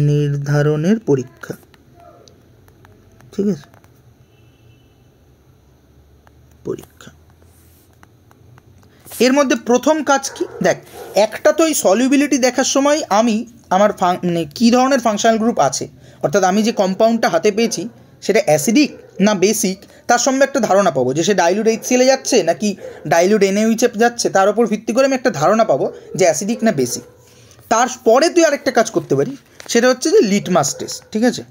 নির্ধারণের পরীক্ষা, ঠিক আছে, এর মধ্যে প্রথম কাজ কি দেখ, একটা তো এই সলিউবিলিটি দেখার সময় আমি আমার মানে কী ধরনের ফাংশনাল গ্রুপ আছে, অর্থাৎ আমি যে কম্পাউন্ডটা হাতে পেয়েছি সেটা অ্যাসিডিক না বেসিক তার সঙ্গে একটা ধারণা পাবো, যে সে ডাইলিউট HCl যাচ্ছে নাকি ডাইলিউট NaOH যাচ্ছে, তার উপর ভিত্তি করে আমি একটা ধারণা পাবো যে অ্যাসিডিক না বেসিক। তারপরে তুই আরেকটা কাজ করতে পারি, সেটা হচ্ছে যে লিটমাস টেস্ট, ঠিক আছে।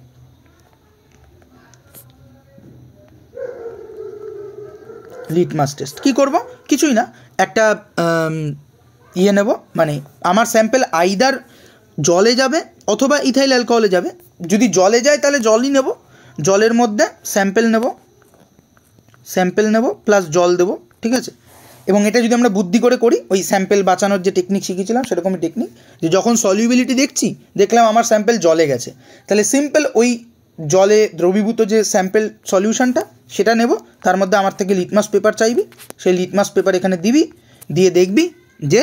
লিটমাস টেস্ট কী করবো, কিছুই না, একটা নেব, মানে আমার স্যাম্পেল আইদার জলে যাবে অথবা ইথাইল অ্যালকোহলে যাবে। যদি জলে যায় তাহলে জলই নেব, জলের মধ্যে স্যাম্পেল নেব প্লাস জল দেবো, ঠিক আছে। এবং এটা যদি আমরা বুদ্ধি করে করি, ওই স্যাম্পেল বাঁচানোর যে টেকনিক শিখেছিলাম সেরকমই টেকনিক, যে যখন সলিউবিলিটি দেখলাম আমার স্যাম্পেল জলে গেছে, তাহলে সিম্পল ওই জলে দ্রবীভূত যে স্যাম্পেল সলিউশনটা সেটা নেব, তার মধ্যে আমার থেকে লিটমাস পেপার চাইবি, সেই লিটমাস পেপার এখানে দিয়ে দেখবি যে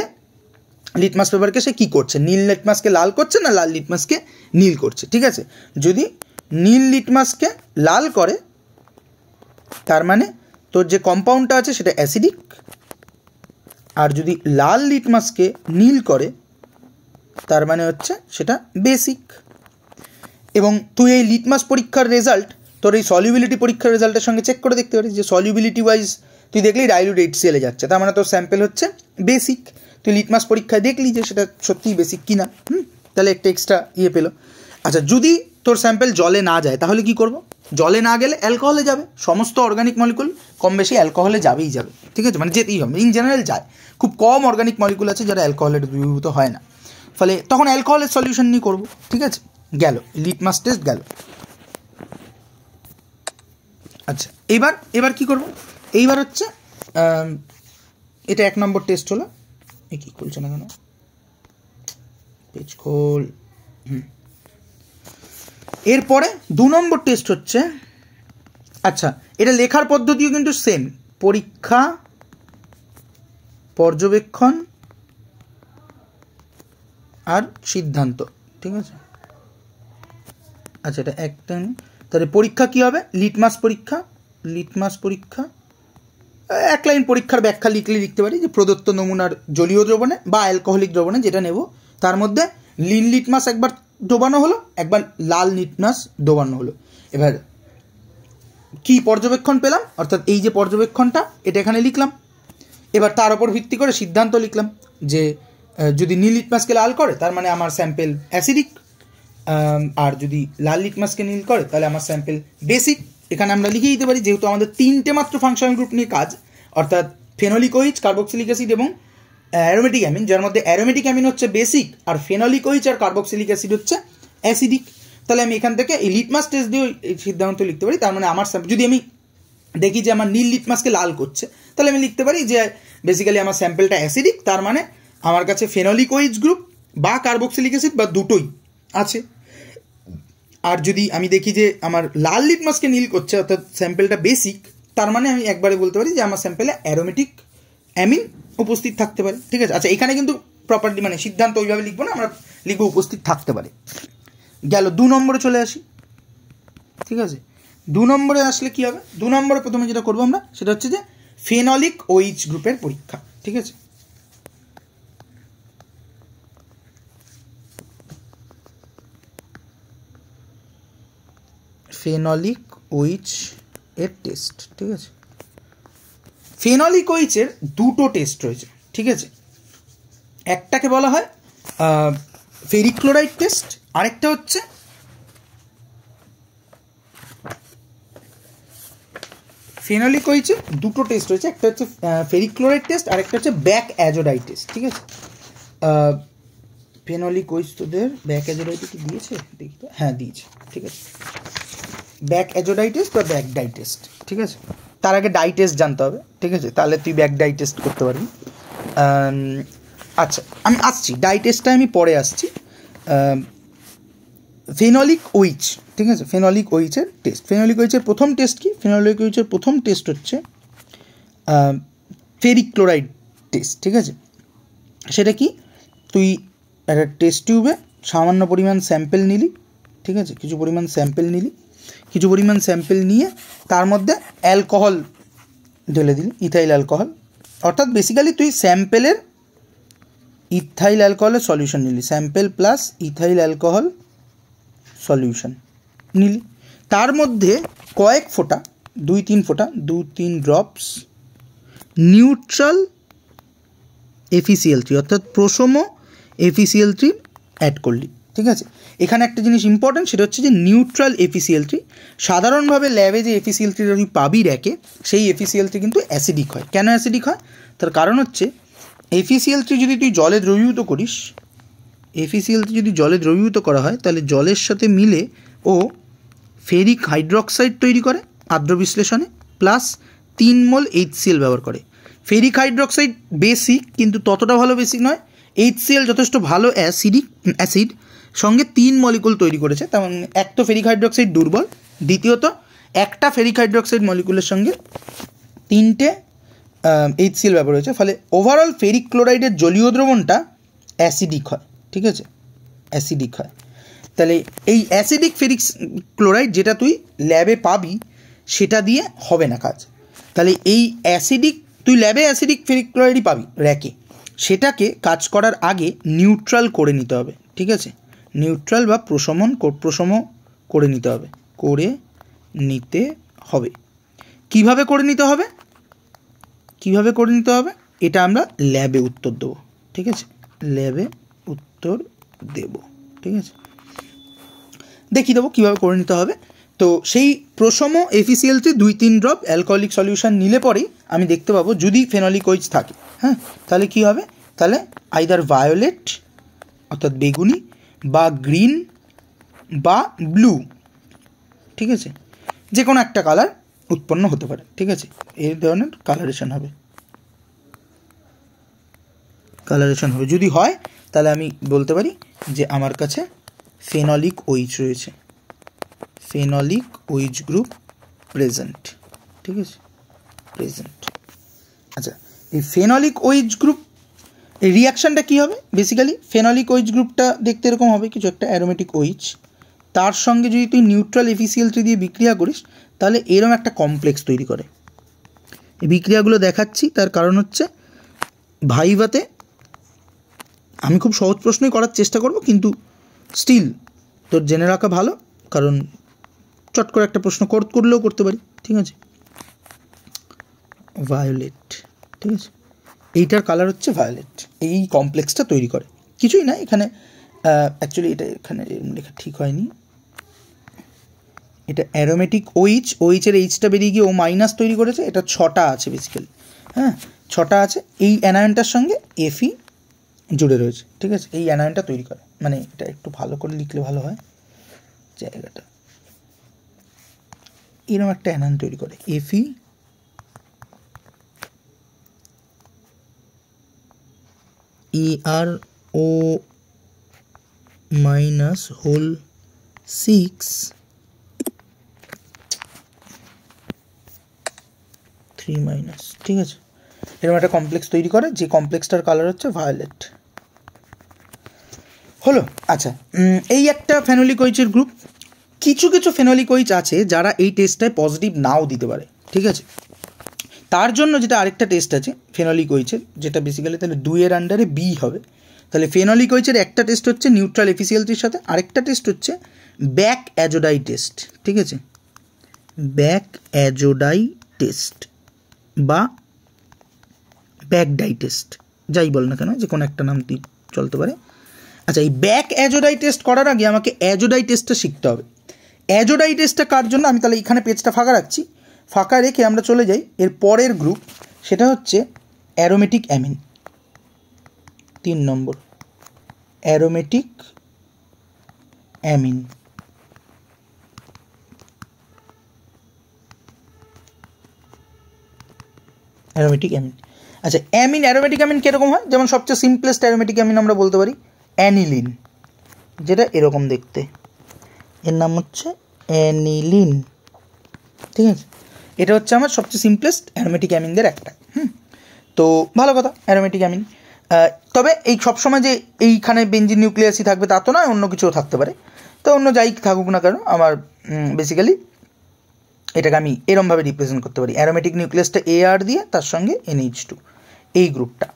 লিটমাস পেপারকে সে কী করছে, নীল লিটমাসকে লাল করছে না লাল লিটমাসকে নীল করছে, ঠিক আছে। যদি নীল লিটমাসকে লাল করে তার মানে তোর যে কম্পাউন্ডটা আছে সেটা অ্যাসিডিক, আর যদি লাল লিটমাসকে নীল করে তার মানে হচ্ছে সেটা বেসিক। এবং তুই এই লিটমাস পরীক্ষার রেজাল্ট তোর এই সলিউবিলিটি পরীক্ষার রেজাল্টের সঙ্গে চেক করে দেখতে পারিস, যে সলিউবিলিটি ওয়াইজ তুই দেখলি ডাইলিউট HCl যাচ্ছে, তার মানে তোর স্যাম্পেল হচ্ছে বেসিক। তুই লিটমাস পরীক্ষায় দেখলি যে সেটা সত্যিই বেসিক কিনা, তাহলে একটা এক্সট্রা পেলো। আচ্ছা, যদি তোর স্যাম্পেল জলে না যায় তাহলে কি করব, জলে না গেলে অ্যালকোহলে যাবে, সমস্ত অর্গানিক মলিকুল কম বেশি অ্যালকোহলে যাবেই, ঠিক আছে, মানে যেতেই হবে, ইন জেনারেল যায়। খুব কম অর্গানিক মলিকুল আছে যারা অ্যালকোহলের দ্রবীভূত হয় না, ফলে তখন অ্যালকোহলের সলিউশন নিয়ে করবো, ঠিক আছে। গেল লিটমাস টেস্ট গেল। আচ্ছা, এবার কি করব, এইবার হচ্ছে এটা 1 নম্বর টেস্ট হলো। কি খুলছে না কেন, পেজ খোল। এরপরে 2 নম্বর টেস্ট হচ্ছে, আচ্ছা এটা লেখার পদ্ধতিও কিন্তু সেম, পরীক্ষা, পর্যবেক্ষণ আর সিদ্ধান্ত, ঠিক আছে। আচ্ছা এটা একটা, তাহলে পরীক্ষা কি হবে, লিটমাস পরীক্ষা। 1 লাইন পরীক্ষার ব্যাখ্যা লিখতে পারি যে প্রদত্ত নমুনার জলীয় দ্রবণে বা অ্যালকোহলিক দ্রবণে যেটা নেব তার মধ্যে নীল লিটমাস একবার ডোবানো হলো, একবার লাল লিটমাস ডোবানো হলো। এবার কি পর্যবেক্ষণ পেলাম, অর্থাৎ এই যে পর্যবেক্ষণটা এটা এখানে লিখলাম। এবার তার উপর ভিত্তি করে সিদ্ধান্ত লিখলাম যে যদি নীল লিটমাসকে লাল করে তার মানে আমার স্যাম্পেল অ্যাসিডিক, আর যদি লাল লিটমাসকে নীল করে তাহলে আমার স্যাম্পেল বেসিক। এখানে আমরা লিখে দিতে পারি, যেহেতু আমাদের 3টে মাত্র ফাংশনাল গ্রুপ নিয়ে কাজ, অর্থাৎ ফেনোলিক ওইচ, কার্বক্সিলিক অ্যাসিড এবং অ্যারোমেটিক অ্যামিন, যার মধ্যে অ্যারোমেটিক অ্যামিন হচ্ছে বেসিক আর ফেনোলিক ওইচ আর কার্বক্সিলিক অ্যাসিড হচ্ছে অ্যাসিডিক। তাহলে আমি এখান থেকে এই লিটমাস টেস্ট দিয়ে এই সিদ্ধান্ত লিখতে পারি। তার মানে আমার যদি আমি দেখি যে আমার নীল লিটমাসকে লাল করছে, তাহলে আমি লিখতে পারি যে বেসিক্যালি আমার স্যাম্পেলটা অ্যাসিডিক, তার মানে আমার কাছে ফেনোলিক ওইচ গ্রুপ বা কার্বক্সিলিক অ্যাসিড বা দুটোই আছে। আর যদি আমি দেখি যে আমার লাল লিটমাসকে নীল করছে, অর্থাৎ স্যাম্পেলটা বেসিক, তার মানে আমি একবারে বলতে পারি যে আমার স্যাম্পেলে অ্যারোমেটিক অ্যামিন উপস্থিত থাকতে পারে, ঠিক আছে। আচ্ছা এখানে কিন্তু প্রপার্টি মানে সিদ্ধান্ত ওইভাবে লিখবো না, আমরা লিখবো উপস্থিত থাকতে পারে। গেল 2 নম্বরে চলে আসি, ঠিক আছে। 2 নম্বরে আসলে কি হবে, 2 নম্বরে প্রথমে যেটা করবো আমরা সেটা হচ্ছে যে ফেনলিক ওইচ গ্রুপের পরীক্ষা, ঠিক আছে। ফেনলিক ওইচ এর টেস্ট, ঠিক আছে। ফেনলিক ওইচের 2টো টেস্ট রয়েছে, ঠিক আছে। একটাকে বলা হয় ফেরিক ক্লোরাইড টেস্ট, আরেকটা হচ্ছে ফেনলিক ওইচের 2টো টেস্ট রয়েছে, একটা হচ্ছে ফেরিক ক্লোরাইড টেস্ট আর একটা হচ্ছে ব্যাক অ্যাজোডাইট টেস্ট, ঠিক আছে। ফেনলিক ওইচ তোদের ব্যাক অ্যাজোডাইট কি দিয়েছে দেখি তো, হ্যাঁ দিয়েছে, ঠিক আছে। ব্যাক অ্যাজোডাইট টেস্ট বা ব্যাক ডাই টেস্ট, ঠিক আছে। তার আগে ডাই টেস্ট জানতে হবে, ঠিক আছে, তাহলে তুই ব্যাক ডাই টেস্ট করতে পারবি। আচ্ছা আমি আসছি, ডাই টেস্টটা আমি পরে আসছি। ফেনলিক ওইচ, ঠিক আছে, ফেনলিক ওইচের টেস্ট। ফেনলিক ওইচের প্রথম টেস্ট কি, ফেনলিক ওইচের প্রথম টেস্ট হচ্ছে ফেরিক ক্লোরাইড টেস্ট, ঠিক আছে। সেটা কি, তুই একটা টেস্ট টিউবে সামান্য পরিমাণ স্যাম্পেল নিলি, ঠিক আছে, কিছু পরিমাণ স্যাম্পেল নিয়ে তার মধ্যে অ্যালকোহল ঢেলে দিলি, ইথাইল অ্যালকোহল, অর্থাৎ বেসিক্যালি তুই স্যাম্পেলের ইথাইল অ্যালকোহলের সলিউশন নিলি, sample plus ethyl alcohol solution নিলি। তার মধ্যে কয়েক ফোঁটা, 2-3 ড্রপস নিউট্রাল FeCl3 অর্থাৎ প্রোসোম FeCl3 অ্যাড করলি, ঠিক আছে। এখানে একটা জিনিস ইম্পর্টেন্ট, সেটা হচ্ছে যে নিউট্রাল FeCl3। সাধারণভাবে ল্যাবে যে FeCl3 যদি পাবি র্যাকে, সেই FeCl3 কিন্তু অ্যাসিডিক হয়। কেন অ্যাসিডিক হয়, তার কারণ হচ্ছে FeCl3 যদি তুই জলে দ্রবীভূত করিস, FeCl3 যদি জলে দ্রবীভূত করা হয় তাহলে জলের সাথে মিলে ও ফেরিক হাইড্রক্সাইড তৈরি করে আর্দ্র বিশ্লেষণে, প্লাস 3 মোল HCl ব্যবহার করে। ফেরিক হাইড্রক্সাইড বেসিক, কিন্তু ততটা ভালো বেসিক নয়। HCl যথেষ্ট ভালো অ্যাসিড, সঙ্গে 3 মলিকুল তৈরি করেছে। তেমন এক তো ফেরিক হাইড্রক্সাইড দুর্বল, দ্বিতীয়ত একটা ফেরিক হাইড্রক্সাইড মলিকুলের সঙ্গে 3টে HCl ব্যবহার হয়েছে, ফলে ওভারঅল ফেরিক ক্লোরাইডের জলীয় দ্রবণটা অ্যাসিডিক হয়, ঠিক আছে, অ্যাসিডিক হয়। তাহলে এই অ্যাসিডিক ফেরিক ক্লোরাইড যেটা তুই ল্যাবে পাবি সেটা দিয়ে হবে না কাজ। তাহলে এই অ্যাসিডিক, তুই ল্যাবে অ্যাসিডিক ফেরিক ক্লোরাইডই পাবি র্যাকে, সেটাকে কাজ করার আগে নিউট্রাল করে নিতে হবে, ঠিক আছে। নিউট্রাল বা প্রশম করে নিতে হবে। কিভাবে করে নিতে হবে এটা আমরা ল্যাবে উত্তর দেবো, ঠিক আছে, ল্যাবে উত্তর দেব, ঠিক আছে, দেখিয়ে দেবো কীভাবে করে নিতে হবে। তো সেই প্রোসোম FeCl3 2-3 ড্রপ অ্যালকোহলিক সলিউশন নিলে পরেই আমি দেখতে পাবো যদি ফেনলিক ওইচ থাকে, হ্যাঁ, তাহলে কী হবে, তাহলে আইদার ভায়োলেট অর্থাৎ বেগুনি বা গ্রিন বা ব্লু, ঠিক আছে, যে কোনো একটা কালার উৎপন্ন হতে পারে, ঠিক আছে। এই ধরনের কালারেশন হবে, যদি হয় তাহলে আমি বলতে পারি যে আমার কাছে ফেনলিক ওইচ রয়েছে, ফেনলিক ওইচ গ্রুপ প্রেজেন্ট, ঠিক আছে, প্রেজেন্ট। আচ্ছা, এই ফেনলিক ওইচ গ্রুপ এই রিয়াকশানটা কী হবে? বেসিক্যালি ফেনলিক ওইচ গ্রুপটা দেখতে এরকম হবে, কিছু একটা অ্যারোমেটিক ওইচ, তার সঙ্গে যদি তুই নিউট্রাল FeCl3 দিয়ে বিক্রিয়া করিস তাহলে এরকম একটা কমপ্লেক্স তৈরি করে। এই বিক্রিয়াগুলো দেখাচ্ছি, তার কারণ হচ্ছে ভাইভাতে আমি খুব সহজ প্রশ্নই করার চেষ্টা করব, কিন্তু স্টিল তোর জেনে রাখা ভালো, কারণ চট করে একটা প্রশ্ন করলেও করতে পারি, ঠিক আছে। ভায়োলেট, ঠিক আছে, এইটার কালার হচ্ছে ভায়োলেট, এই কমপ্লেক্সটা তৈরি করে, কিছুই না এখানে। অ্যাকচুয়ালি এটা এখানে লেখা ঠিক হয়নি, এটা অ্যারোমেটিক ওইচের এইচটা বেরিয়ে গিয়ে ও মাইনাস তৈরি করেছে, এটা 6টা আছে বেসিক্যালি, হ্যাঁ 6টা আছে। এই অ্যানায়নটার সঙ্গে Fe জুড়ে রয়েছে, ঠিক আছে, এই অ্যানায়নটা তৈরি করে, মানে এটা একটু ভালো করে লিখলে ভালো হয়, জায়গাটা এরকম একটা অ্যানায়ন তৈরি করে, Fe ErO minus whole 6 3 minus, ঠিক আছে, এরকম একটা কমপ্লেক্স তৈরি করে, যে কমপ্লেক্সটার কালার হচ্ছে ভায়োলেট। হলো। আচ্ছা, এই একটা ফেনোলিক ওইচের গ্রুপ। কিছু কিছু ফেনোলিক ওইচ আছে যারা এই টেস্টটায় পজিটিভ নাও দিতে পারে, ঠিক আছে। তার জন্য যেটা আরেকটা টেস্ট আছে ফেনোলিক ওইচের, যেটা বেসিক্যালি তাহলে 2-এর আন্ডারে বি হবে। তাহলে ফেনোলিক ওইচের একটা টেস্ট হচ্ছে নিউট্রাল FeCl3-র সাথে, আরেকটা টেস্ট হচ্ছে ব্যাক অ্যাজোডাই টেস্ট, ঠিক আছে, ব্যাক অ্যাজোডাই টেস্ট বা ব্যাক ডাই টেস্ট, যাই বল না কেন, যে কোনো একটা নাম চলতে পারে। আচ্ছা, এই ব্যাক অ্যাজোডাই টেস্ট করার আগে আমাকে অ্যাজোডাই টেস্টটা শিখতে হবে। অ্যাজোডাই টেস্টটা কার জন্য? আমি তাহলে এখানে পেজটা ফাঁকা রাখছি, ফাঁকা রেখে আমরা চলে যাই এর পরের গ্রুপ, সেটা হচ্ছে অ্যারোমেটিক অ্যামিন। 3 নম্বর অ্যারোমেটিক অ্যামিন। অ্যারোমেটিক অ্যামিন, আচ্ছা অ্যারোমেটিক অ্যামিন কীরকম হয়? যেমন সবচেয়ে সিম্পলেস্ট অ্যারোমেটিক অ্যামিন আমরা বলতে পারি অ্যানিলিন, যেটা এরকম দেখতে, এর নাম হচ্ছে অ্যানিলিন, ঠিক আছে। এটা হচ্ছে আমার সবচেয়ে সিম্পলেস্ট অ্যারোমেটিক অ্যামিনদের একটা। তো ভালো কথা, অ্যারোমেটিক অ্যামিন। তবে এই সবসময় যে এইখানে বেঞ্জিন নিউক্লিয়াসই থাকবে তা তো নয়, অন্য কিছুও থাকতে পারে। তো অন্য যাই থাকুক না কেন, আমার বেসিক্যালি এটাকে আমি এরমভাবে রিপ্রেজেন্ট করতে পারি, অ্যারোমেটিক নিউক্লিয়াসটা AR দিয়ে, তার সঙ্গে NH2, এই গ্রুপটা।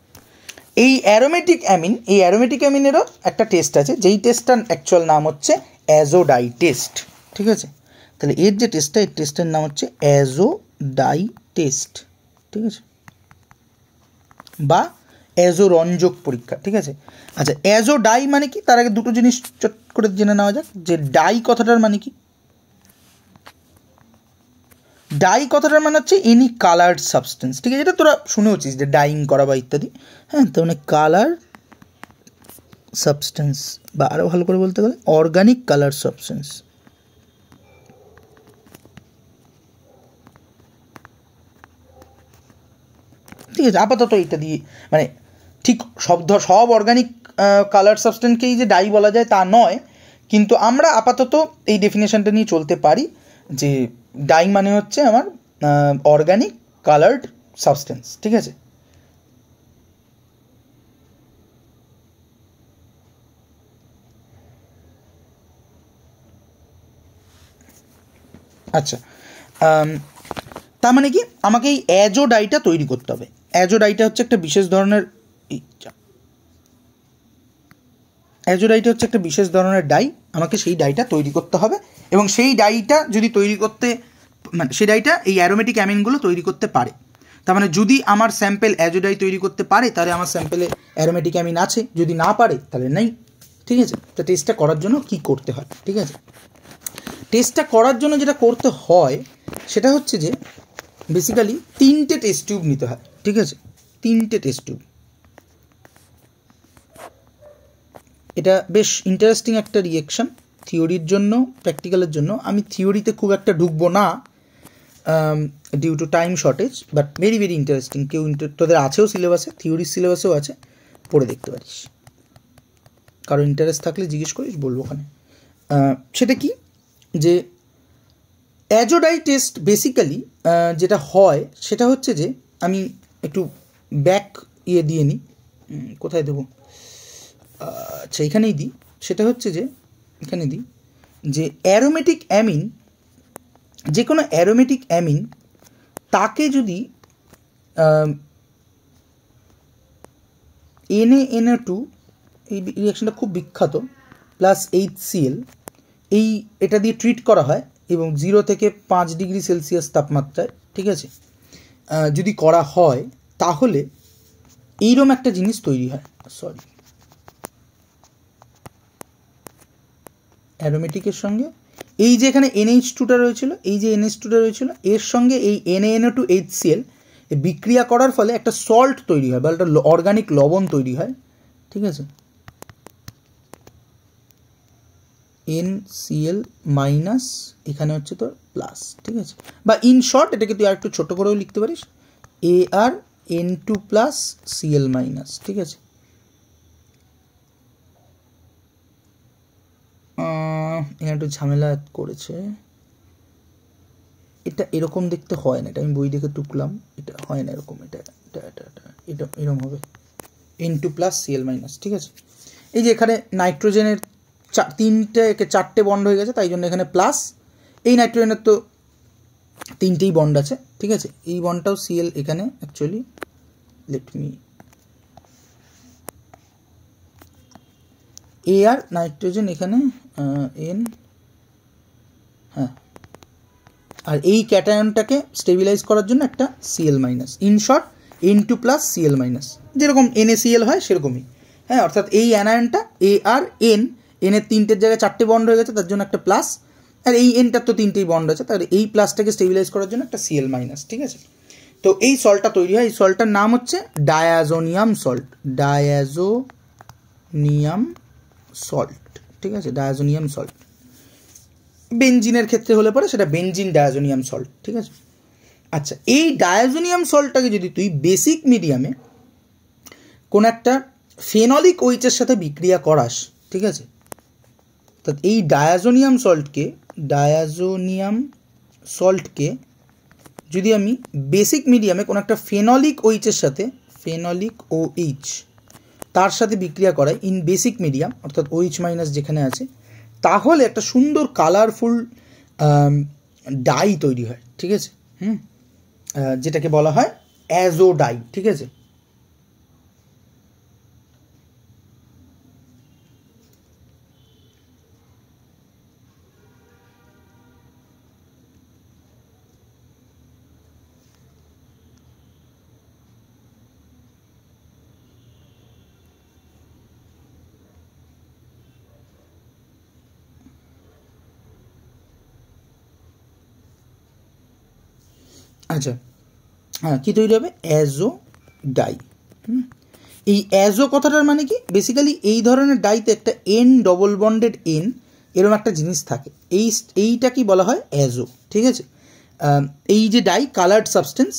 এই অ্যারোমেটিক অ্যামিনেরও একটা টেস্ট আছে, যেই টেস্টটার অ্যাকচুয়াল নাম হচ্ছে অ্যাজোডাই টেস্ট, ঠিক আছে। তাহলে এর যে টেস্টটা, এই টেস্টের নাম হচ্ছে অ্যাজোডাই টেস্ট, ঠিক আছে, বা অ্যাজোরঞ্জক পরীক্ষা, ঠিক আছে। আচ্ছা, অ্যাজোডাই মানে কি? তার আগে দুটো জিনিস চট করে জেনে নেওয়া যাক, যে ডাই কথাটার মানে কি। ডাই কথাটার মানে হচ্ছে এনি কালার্ড সাবস্টেন্স, ঠিক আছে, এটা তোরা শুনেওছিস যে ডাইং করা বা ইত্যাদি, হ্যাঁ। তো মানে কালার সাবস্টেন্স, বা আরও ভালো করে বলতে গেলে অর্গানিক কালার সাবস্টেন্স, ঠিক আছে। আপাতত এটা দিয়ে মানে ঠিক সব অর্গানিক কালার সাবস্টেন্সকেই যে ডাই বলা যায় তা নয়, কিন্তু আমরা আপাতত এই ডেফিনেশনটা নিয়ে চলতে পারি যে ডাই মানে হচ্ছে আমার অর্গানিক কালার্ড সাবস্টেন্স, ঠিক আছে। আচ্ছা, তার মানে কি আমাকে এই অ্যাজোডাইটা তৈরি করতে হবে। অ্যাজোডাইটা হচ্ছে একটা বিশেষ ধরনের ডাই, আমাকে সেই ডাইটা তৈরি করতে হবে, এবং সেই ডাইটা যদি তৈরি করতে, মানে সেই ডাইটা এই অ্যারোমেটিক অ্যামিনগুলো তৈরি করতে পারে। তার মানে যদি আমার স্যাম্পেল অ্যাজোডাই তৈরি করতে পারে, তাহলে আমার স্যাম্পেলে অ্যারোমেটিক অ্যামিন আছে, যদি না পারে তাহলে নেই, ঠিক আছে। তো টেস্টটা করার জন্য কি করতে হয়, ঠিক আছে। টেস্টটা করার জন্য যেটা করতে হয় সেটা হচ্ছে যে বেসিক্যালি 3টে টেস্ট টিউব নিতে হয়, ঠিক আছে, 3টে টেস্ট টিউব। এটা বেশ ইন্টারেস্টিং একটা রিয়েকশন থিওরির জন্য, প্র্যাকটিক্যালের জন্য। আমি থিওরিতে খুব একটা ঢুকবো না, due to time shortage, but very very interesting. কেউ তোদের আছেও সিলেবাসে, থিওরির সিলেবাসেও আছে, পড়ে দেখতে পারিস। কারো ইন্টারেস্ট থাকলে জিজ্ঞেস করিস, বলবো ওখানে। সেটা কি, যে অ্যাজোডাই টেস্ট বেসিক্যালি যেটা হয় সেটা হচ্ছে যে, আমি একটু ব্যাক দিয়ে নিই, কোথায় দেবো, আচ্ছা এখানেই দিই। সেটা হচ্ছে যে এখানে দিই যে অ্যারোমেটিক অ্যামিন, যে কোনো অ্যারোমেটিক অ্যামিন তাকে যদি NaNO2, এই রিয়াকশানটা খুব বিখ্যাত, প্লাস HCl, এটা দিয়ে ট্রিট করা হয় এবং 0 থেকে 5 ডিগ্রি সেলসিয়াস তাপমাত্রায়, ঠিক আছে, যদি করা হয় তাহলে এইরকম একটা জিনিস তৈরি হয়। সরি, অ্যারোমেটিকের সঙ্গে এই যে এখানে NH2টা রয়েছিল, এই যে NH2টা রয়েছিল, এর সঙ্গে এই NaNO2 HCl বিক্রিয়া করার ফলে একটা সল্ট তৈরি হয় বা একটা অর্গানিক লবণ তৈরি হয়, ঠিক আছে, NCl মাইনাস, এখানে হচ্ছে তোর প্লাস, ঠিক আছে, বা ইন শর্ট এটাকে তুই আর একটু ছোটো করেও লিখতে পারিস, ArN2 প্লাস Cl মাইনাস, ঠিক আছে। এখানে একটু ঝামেলা করেছে, এটা এরকম দেখতে হয় না, এটা আমি বই দেখে টুকলাম, এটা হয় না এরকম, এটা এরকম হবে N2 প্লাস Cl মাইনাস, ঠিক আছে। এই যে এখানে নাইট্রোজেনের 4টে বন্ড হয়ে গেছে, তাই জন্য এখানে প্লাস, এই নাইট্রোজেনের তো 3টেই বন্ড আছে, ঠিক আছে, এই বন্ডটাও Cl এখানে actually, let me Ar nitrogen এখানে N, হ্যাঁ, আর এই ক্যাটায়নটাকে স্টেবিলাইজ করার জন্য একটা Cl minus, in short N2 plus Cl minus, যেরকম NaCl হয় সেরকমই, হ্যাঁ, অর্থাৎ এই অ্যানায়নটা ArN, এনের 3টের জায়গায় 4টে বন্ড হয়ে গেছে, তার জন্য একটা প্লাস, আর এই এনটার তো 3টেই বন্ড আছে, তাহলে এই প্লাসটাকে স্টেবিলাইজ করার জন্য একটা Cl মাইনাস, ঠিক আছে। তো এই সল্টটা তৈরি হয়, এই সল্টটার নাম হচ্ছে ডায়াজোনিয়াম সল্ট, ডায়াজোনিয়াম সল্ট, ঠিক আছে, ডায়াজোনিয়াম সল্ট। বেনজিনের ক্ষেত্রে হলে পরে সেটা বেনজিন ডায়াজোনিয়াম সল্ট, ঠিক আছে। আচ্ছা, এই ডায়াজোনিয়াম সল্টটাকে যদি তুই বেসিক মিডিয়ামে কোন একটা ফেনলিক ওইচের সাথে বিক্রিয়া করাস, ঠিক আছে, তো এই ডায়াজোনিয়াম সল্টকে যদি আমি বেসিক মিডিয়ামে কোনো একটা ফেনলিক ওইচের সাথে, ফেনলিক OH তার সাথে বিক্রিয়া করাই ইন বেসিক মিডিয়াম, অর্থাৎ OH মাইনাস যেখানে আছে, তাহলে একটা সুন্দর কালারফুল ডাই তৈরি হয়, ঠিক আছে, যেটাকে বলা হয় অ্যাজোডাই, ঠিক আছে। আচ্ছা, হ্যাঁ, কী তৈরি হবে, অ্যাজোডাই। এই অ্যাজো কথাটার মানে কি, বেসিক্যালি এই ধরনের ডাইতে একটা N ডবল বন্ডেড N এরকম একটা জিনিস থাকে, এইটা কি বলা হয়, অ্যাজো, ঠিক আছে। এই যে ডাই কালার্ড সাবস্টেন্স,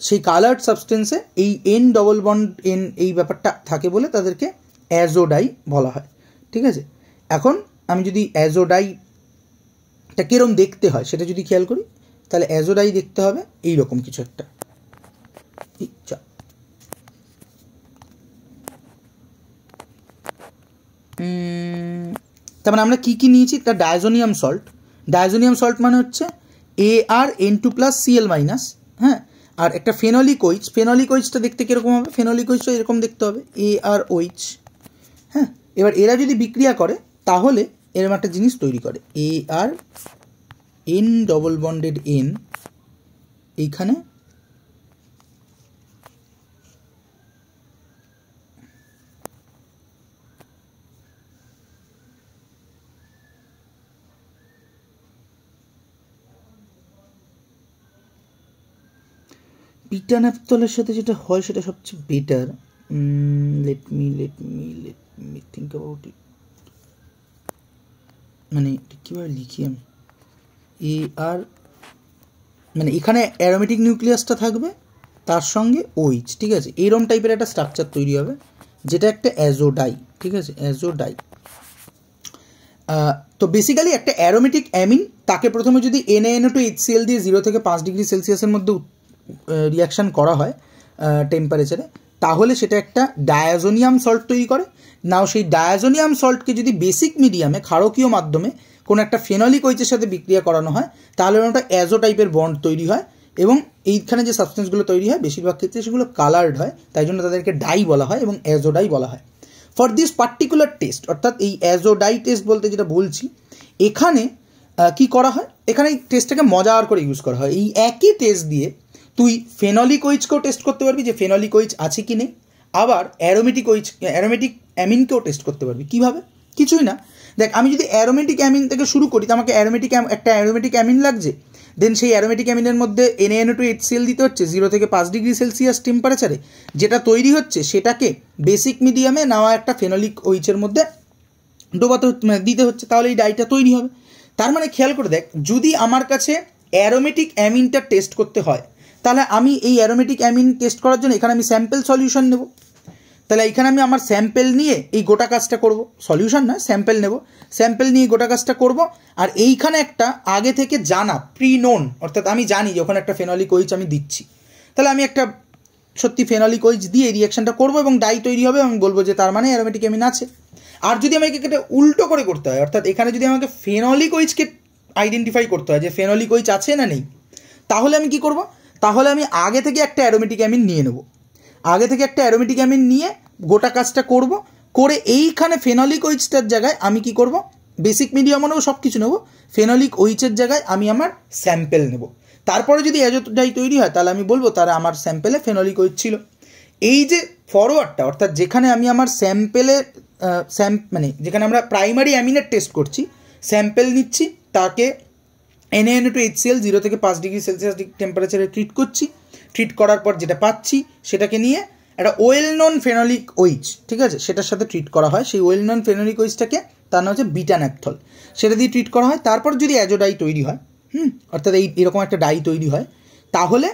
সেই কালার্ড সাবস্টেন্সে এই N ডবল বন্ড N এই ব্যাপারটা থাকে বলে তাদেরকে অ্যাজোডাই বলা হয়, ঠিক আছে। এখন আমি যদি অ্যাজোডাইটা কীরকম দেখতে হয় সেটা যদি খেয়াল করি, তাহলে অ্যাজোডাই দেখতে হবে এইরকম কিছু একটা, তার মানে আমরা কী কী নিয়েছি, একটা ডায়াজোনিয়াম সল্ট মানে হচ্ছে ArN2 প্লাস Cl মাইনাস, হ্যাঁ, আর একটা ফেনলিক ওইচটা দেখতে কীরকম হবে, ফেনলিক ওইচটা এরকম দেখতে হবে ArOH, হ্যাঁ। এবার এরা যদি বিক্রিয়া করে তাহলে এরকম একটা জিনিস তৈরি করে ArN ডবল বন্ডেড N, এইখানে বিটা ন্যাপথলের সাথে যেটা হয় সেটা সবচেয়ে better, let me think about it, মানে কীভাবে লিখি আমি, মানে এখানে অ্যারোমেটিক নিউক্লিয়াসটা থাকবে, তার সঙ্গে OH, ঠিক আছে, এইরকম টাইপের একটা স্ট্রাকচার তৈরি হবে, যেটা একটা অ্যাজোডাই, ঠিক আছে, অ্যাজোডাই। তো বেসিক্যালি একটা অ্যারোমেটিক অ্যামিন, তাকে প্রথমে যদি NaNO2HCl দিয়ে 0 থেকে 5 ডিগ্রি সেলসিয়াসের মধ্যে রিয়াকশান করা হয় টেম্পারেচারে, তাহলে সেটা একটা ডায়াজোনিয়াম সল্ট তৈরি করে। নাও সেই ডায়াজোনিয়াম সল্টকে যদি বেসিক মিডিয়ামে ক্ষারকীয় মাধ্যমে কোনো একটা ফেনলিক OH-এর সাথে বিক্রিয়া করানো হয়, তাহলে ওটা অ্যাজো টাইপের বন্ড তৈরি হয়, এবং এইখানে যে সাবস্টেন্সগুলো তৈরি হয় বেশিরভাগ ক্ষেত্রে সেগুলো কালার্ড হয়, তাই জন্য তাদেরকে ডাই বলা হয় এবং অ্যাজোডাই বলা হয়। ফর দিস পার্টিকুলার টেস্ট, অর্থাৎ এই অ্যাজোডাই টেস্ট বলতে যেটা বলছি, এখানে কি করা হয়, এখানে এই টেস্টটাকে মজার করে ইউজ করা হয়। এই একই টেস্ট দিয়ে তুই ফেনলিক OH-কেও টেস্ট করতে পারবি যে ফেনলিক OH আছে কি নেই, আবার অ্যারোমেটিক অ্যামিনকেও টেস্ট করতে পারবি। কীভাবে? কিছুই না, দেখ, আমি যদি অ্যারোমেটিক অ্যামিন থেকে শুরু করি, তো আমাকে একটা অ্যারোমেটিক অ্যামিন লাগছে, দেন সেই অ্যারোমেটিক অ্যামিনের মধ্যে NaNO2HCl দিতে হচ্ছে 0 থেকে 5 ডিগ্রি সেলসিয়াস টেম্পারেচারে, যেটা তৈরি হচ্ছে সেটাকে বেসিক মিডিয়ামে নেওয়া একটা ফেনলিক OH-এর মধ্যে ডোবাতে দিতে হচ্ছে, তাহলে এই ডাইটা তৈরি হবে। তার মানে খেয়াল করে দেখ, যদি আমার কাছে অ্যারোমেটিক অ্যামিনটা টেস্ট করতে হয়, তাহলে আমি এই অ্যারোমেটিক অ্যামিন টেস্ট করার জন্য এখানে আমি স্যাম্পল সলিউশন নেব। তাহলে এখানে আমি আমার স্যাম্পেল নিয়ে এই গোটা কাজটা করব, সলিউশন না, স্যাম্পেল নেব, স্যাম্পেল নিয়ে গোটা কাজটা করব। আর এইখানে একটা আগে থেকে জানা প্রি নোন, অর্থাৎ আমি জানি যে ওখানে একটা ফেনলিক OH আমি দিচ্ছি, তাহলে আমি একটা সত্যি ফেনলিক OH দিয়ে এই রিয়াকশানটা করবো এবং ডাই তৈরি হবে, আমি বলবো যে তার মানে অ্যারোমেটিক অ্যামিন আছে। আর যদি আমাকে এটা উল্টো করে করতে হয়, অর্থাৎ এখানে যদি আমাকে ফেনলিক OH-কে আইডেন্টিফাই করতে হয় যে ফেনলিক OH আছে না নেই, তাহলে আমি কি করব, তাহলে আমি আগে থেকে একটা অ্যারোমেটিক অ্যামিন নিয়ে নেব, আগে থেকে একটা অ্যারোমেটিক অ্যামিন নিয়ে গোটা কাজটা করব, করে এইখানে ফেনলিক OH-টার জায়গায় আমি কি করব, বেসিক মিডিয়াম নেব, সব কিছু নেব, ফেনলিক OH-এর জায়গায় আমি আমার স্যাম্পেল নেব। তারপরে যদি অ্যাজোডাই তৈরি হয়, তাহলে আমি বলবো তারা আমার স্যাম্পেলে ফেনলিক OH ছিল। এই যে ফরওয়ার্ডটা, অর্থাৎ যেখানে আমি আমার স্যাম্পেলে মানে যেখানে আমরা প্রাইমারি অ্যামিনের টেস্ট করছি, স্যাম্পেল নিচ্ছি, তাকে NaNO2HCl 0 থেকে 5 ডিগ্রি সেলসিয়াস টেম্পারেচারে ট্রিট করছি, ট্রিট করার পর যেটা পাচ্ছি সেটাকে নিয়ে একটা ওয়েল নন ফেনলিক OH, ঠিক আছে, সেটার সাথে ট্রিট করা হয়। সেই ওয়েল নন ফেনলিক OH-টাকে, তার নাম হচ্ছে বিটা ন্যাপথল, সেটা দিয়ে ট্রিট করা হয়। তারপর যদি অ্যাজোডাই তৈরি হয়, অর্থাৎ এরকম একটা ডাই তৈরি হয়, তাহলে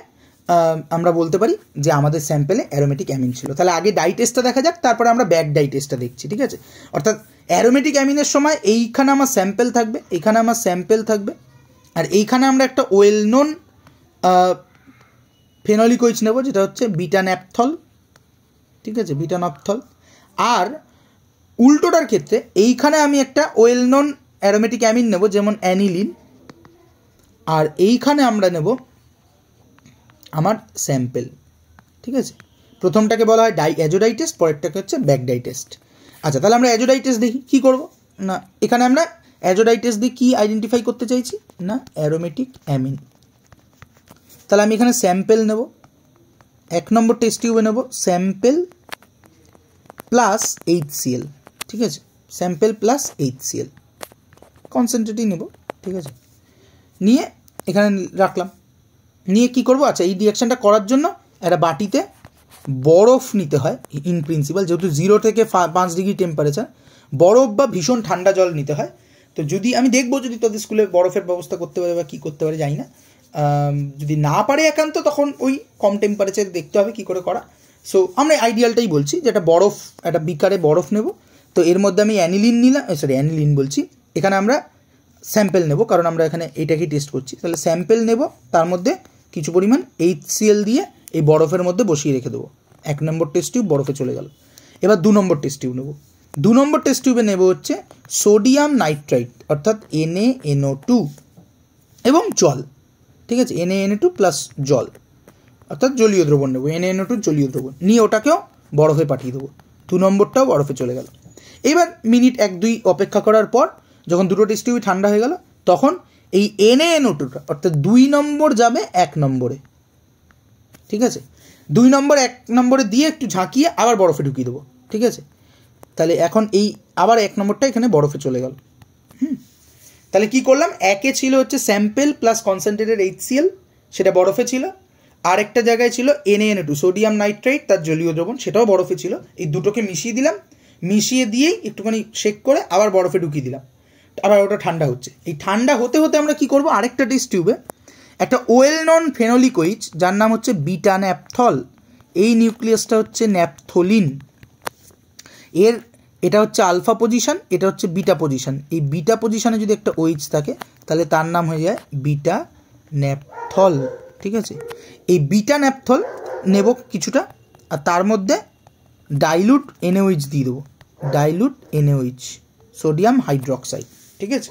আমরা বলতে পারি যে আমাদের স্যাম্পেলে অ্যারোমেটিক অ্যামিন ছিল। তাহলে আগে ডাই টেস্টটা দেখা যাক, তারপরে আমরা ব্যাক ডাই টেস্টটা দেখছি, ঠিক আছে। অর্থাৎ অ্যারোমেটিক অ্যামিনের সময় এইখানে আমার স্যাম্পেল থাকবে, এইখানে আমার স্যাম্পেল থাকবে, আর এইখানে আমরা একটা ওয়েল নোন ফেনলিক OH নেব, যেটা হচ্ছে বিটা ন্যাপথল, ঠিক আছে, বিটা ন্যাপথল। আর উল্টোটার ক্ষেত্রে এইখানে আমি একটা ওয়েল নোন অ্যারোমেটিক অ্যামিন নেব, যেমন অ্যানিলিন, আর এইখানে আমরা নেব আমার স্যাম্পেল, ঠিক আছে। প্রথমটাকে বলা হয় অ্যাজোডাই টেস্ট, পরেরটাকে হচ্ছে ব্যাক ডাই টেস্ট। আচ্ছা, তাহলে আমরা অ্যাজোডাই টেস্ট দেখি কী করব না, এখানে আমরা অ্যাজোডাই টেস্ট দিয়ে কী আইডেন্টিফাই করতে চাইছি না, অ্যারোমেটিক অ্যামিন। তাহলে আমি এখানে স্যাম্পেল নেব, 1 নম্বর টেস্ট টিউবে নেব স্যাম্পেল প্লাস HCl, ঠিক আছে, স্যাম্পেল প্লাস HCl কনসেন্ট্রেটই নেব, ঠিক আছে, নিয়ে এখানে রাখলাম। নিয়ে কি করব, আচ্ছা, এই রিয়াকশানটা করার জন্য একটা বাটিতে বরফ নিতে হয় ইন প্রিন্সিপাল, যেহেতু 0 থেকে 5 ডিগ্রি টেম্পারেচার, বরফ বা ভীষণ ঠান্ডা জল নিতে হয়। তো যদি আমি দেখবো যদি তোদের স্কুলে বরফের ব্যবস্থা করতে পারে বা কী করতে পারে জানি না, যদি না পারে একান্ত, তখন ওই কম টেম্পারেচারে দেখতে হবে কী করে করা। সো আমরা আইডিয়ালটাই বলছি যে একটা বরফ, একটা বিকারে বরফ নেব, তো এর মধ্যে আমি অ্যানিলিন বলছি, এখানে আমরা স্যাম্পেল নেব, কারণ আমরা এখানে এইটাকেই টেস্ট করছি। তাহলে স্যাম্পেল নেব, তার মধ্যে কিছু পরিমাণ HCl দিয়ে এই বরফের মধ্যে বসিয়ে রেখে দেবো। 1 নম্বর টেস্ট টিউব বরফে চলে গেল। এবার 2 নম্বর টেস্ট টিউব নেব, 2 নম্বর টেস্ট টিউবে নেব হচ্ছে সোডিয়াম নাইট্রাইট, অর্থাৎ NaNO2 এবং জল, ঠিক আছে, NaNO2 প্লাস জল, অর্থাৎ জলীয় দ্রবণ নেব, NaNO2 জলীয় দ্রবণ নিয়ে ওটাকেও বরফে পাঠিয়ে দেবো। 2 নম্বরটাও বরফে চলে গেল। এবার মিনিট 1-2 অপেক্ষা করার পর যখন দুটো টেস্ট টিউবই ঠান্ডা হয়ে গেল, তখন এই NaNO2টা অর্থাৎ 2 নম্বর যাবে 1 নম্বরে, ঠিক আছে, 2 নম্বর 1 নম্বরে দিয়ে একটু ঝাঁকিয়ে আবার বরফে ঢুকিয়ে দেবো, ঠিক আছে। তাহলে এখন এই আবার 1 নম্বরটা এখানে বরফে চলে গেল। তাহলে কি করলাম, একে ছিল হচ্ছে স্যাম্পেল প্লাস কনসেন্ট্রেটেড HCl, সেটা বরফে ছিল, আর একটা জায়গায় ছিল NaNO2 সোডিয়াম নাইট্রাইট, তার জলীয় দ্রবণ, সেটাও বরফে ছিল। এই দুটোকে মিশিয়ে দিলাম, মিশিয়ে দিয়েই একটুখানি শেক করে আবার বরফে ঢুকিয়ে দিলাম, আবার ওটা ঠান্ডা হচ্ছে। এই ঠান্ডা হতে হতে আমরা কি করব, আরেকটা টেস্ট টিউবে একটা ওয়েল নন ফেনোলিক ওইচ যার নাম হচ্ছে বিটা ন্যাপথল, এই নিউক্লিয়াসটা হচ্ছে ন্যাপথলিন, এটা হচ্ছে আলফা পজিশন, এটা হচ্ছে বিটা পজিশন। এই বিটা পজিশনে যদি একটা ওইচ থাকে তাহলে তার নাম হয়ে যায় বিটা ন্যাপথল, ঠিক আছে। এই বিটা ন্যাপথল নেব কিছুটা, আর তার মধ্যে ডাইলুট এনএইচ দিয়ে দেবো, ডাইলুট এনএইচ, সোডিয়াম হাইড্রোক্সাইড, ঠিক আছে।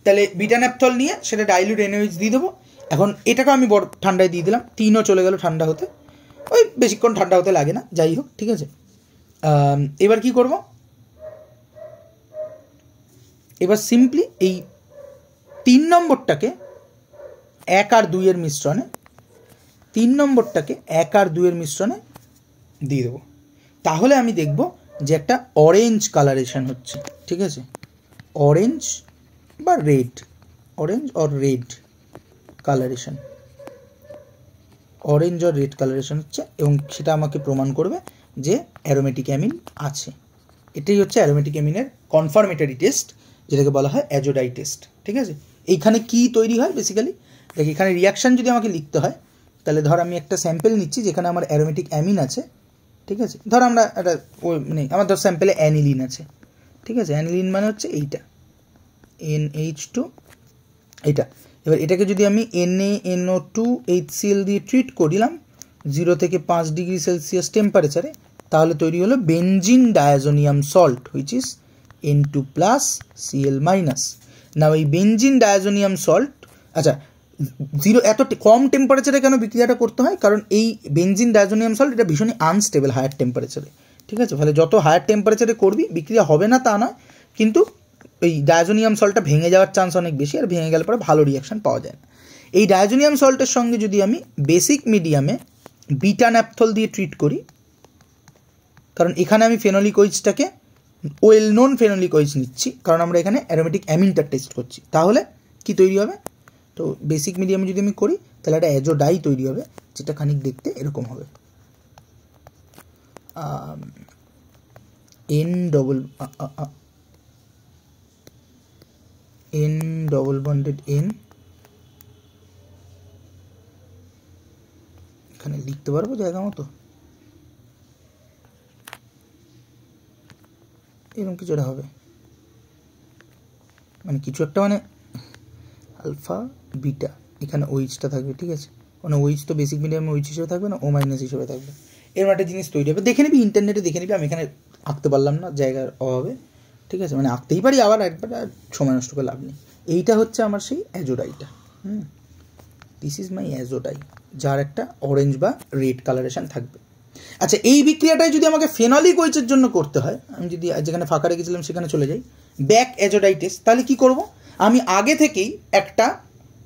তাহলে বিটা ন্যাপথল নিয়ে সেটা ডাইলুট এনএইচ দিয়ে দেবো। এখন এটাকে আমি বড় ঠান্ডায় দিয়ে দিলাম, 3ও চলে গেল ঠান্ডা হতে, ওই বেশিক্ষণ ঠান্ডা হতে লাগে না, যাই হোক, ঠিক আছে। এবার কি করব, এবার সিম্পলি এই 3 নম্বরটাকে 1 আর 2 এর মিশ্রণে, 3 নম্বরটাকে 1 আর 2 এর মিশ্রণে দিয়ে দেবো। তাহলে আমি দেখব যে একটা অরেঞ্জ কালারেশন হচ্ছে, ঠিক আছে, অরেঞ্জ বা red, orange or red colouration, orange or red colouration হচ্ছে, এবং সেটা আমাকে প্রমাণ করবে যে অ্যারোমেটিক অ্যামিন আছে। এটাই হচ্ছে অ্যারোমেটিক অ্যামিনের কনফার্মেটরি টেস্ট, যেটাকে বলা হয় অ্যাজোডাই টেস্ট, ঠিক আছে। এইখানে কি তৈরি হয় বেসিক্যালি, দেখ এখানে রিয়াকশান যদি আমাকে লিখতে হয় তাহলে ধর আমি একটা স্যাম্পেল নিচ্ছি যেখানে আমার অ্যারোমেটিক অ্যামিন আছে, ঠিক আছে। ধর আমরা একটা মানে আমার ধর স্যাম্পেলে অ্যানিলিন আছে, ঠিক আছে। অ্যানিলিন মানে হচ্ছে এইটা NH2, এটা। এবার এটাকে যদি আমি NaNO2HCl দিয়ে ট্রিট করিলাম 0 থেকে 5 ডিগ্রি সেলসিয়াস টেম্পারেচারে, তাহলে তৈরি হলো benzene diazonium salt, which is N2+Cl-। নাও এই বেনজিন ডায়াজোনিয়াম সল্ট, আচ্ছা 0 এত কম টেম্পারেচারে কেন বিক্রিয়াটা করতে হয়, কারণ এই বেনজিন ডায়াজোনিয়াম সল্ট এটা ভীষণই আনস্টেবল হায়ার টেম্পারেচারে, ঠিক আছে। ফলে যত হায়ার টেম্পারেচারে করবি বিক্রিয়া হবে না তা নয়, কিন্তু এই ডায়াজোনিয়াম সল্টটা ভেঙে যাওয়ার চান্স অনেক বেশি, আর ভেঙে গেলে পরে ভালো রিয়াকশান পাওয়া যায় না। এই ডায়াজোনিয়াম সল্টের সঙ্গে যদি আমি বেসিক মিডিয়ামে বিটা ন্যাপথল দিয়ে ট্রিট করি, কারণ এখানে আমি ফেনোলিক ওইচটাকে ওয়েল নোন ফেনোলিক ওইচ নিচ্ছি, কারণ আমরা এখানে অ্যারোমেটিক অ্যামিনটা টেস্ট করছি, তাহলে কি তৈরি হবে, তো বেসিক মিডিয়ামে যদি আমি করি তাহলে একটা অ্যাজোডাই তৈরি হবে, যেটা খানিক দেখতে এরকম হবে, N ডবল বন্ডেড N, এখানে লিখতে পারবো জায়গা মতো, এরকম কিছু একটা হবে, মানে কিছু একটা, মানে আলফা বিটা, এখানে ওইচটা থাকবে, ঠিক আছে। মানে ওইচ তো বেসিক মিডিয়ামে ওইচ হিসেবে থাকবে না, O- হিসেবে থাকবে, এরকম একটা জিনিস তৈরি হবে। দেখে নিবি, ইন্টারনেটে দেখে নিবি, আমি এখানে আঁকতে পারলাম না জায়গার অভাবে, ঠিক আছে। মানে আঁকতেই পারি, আবার একবার সময় নষ্ট করে লাভ নেই। এইটা হচ্ছে আমার সেই অ্যাজোডাইটা, দিস ইজ মাই অ্যাজোডাই, যার একটা অরেঞ্জ বা রেড কালারেশন থাকবে। আচ্ছা, এই বিক্রিয়াটাই যদি আমাকে ফেনলিক ওইচের জন্য করতে হয়, আমি যদি যেখানে ফাঁকা রেখেছিলাম সেখানে চলে যাই, ব্যাক অ্যাজোডাই টেস্ট, তাহলে কী করব, আমি আগে থেকেই একটা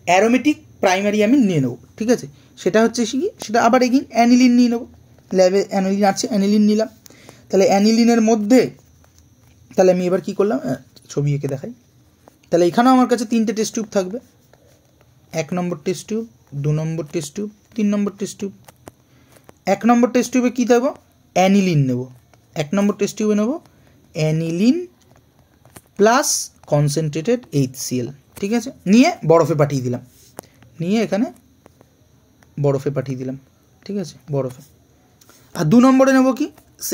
অ্যারোমেটিক প্রাইমারি অ্যামিন নিয়ে নেবো, ঠিক আছে। সেটা হচ্ছে সেটা আবার এগিন অ্যানিলিন নিয়ে নেবো, ল্যাবে অ্যানিলিন আছে, অ্যানিলিন নিলাম। তাহলে অ্যানিলিনের মধ্যে, তাহলে আমি এবার কী করলাম, ছবি এঁকে দেখাই। তাহলে এখানেও আমার কাছে 3টে টেস্ট টিউব থাকবে, 1 নম্বর টেস্ট টিউব, 2 নম্বর টেস্ট টিউব, 3 নম্বর টেস্ট টিউব। 1 নম্বর টেস্ট টিউবে কী দেবো, অ্যানিলিন নেব, 1 নম্বর টেস্ট টিউবে নেব অ্যানিলিন প্লাস কনসেন্ট্রেটেড HCl, ঠিক আছে। নিয়ে বরফে পাঠিয়ে দিলাম, নিয়ে এখানে বরফে পাঠিয়ে দিলাম, ঠিক আছে, বরফে। আর 2 নম্বরে নেব কি,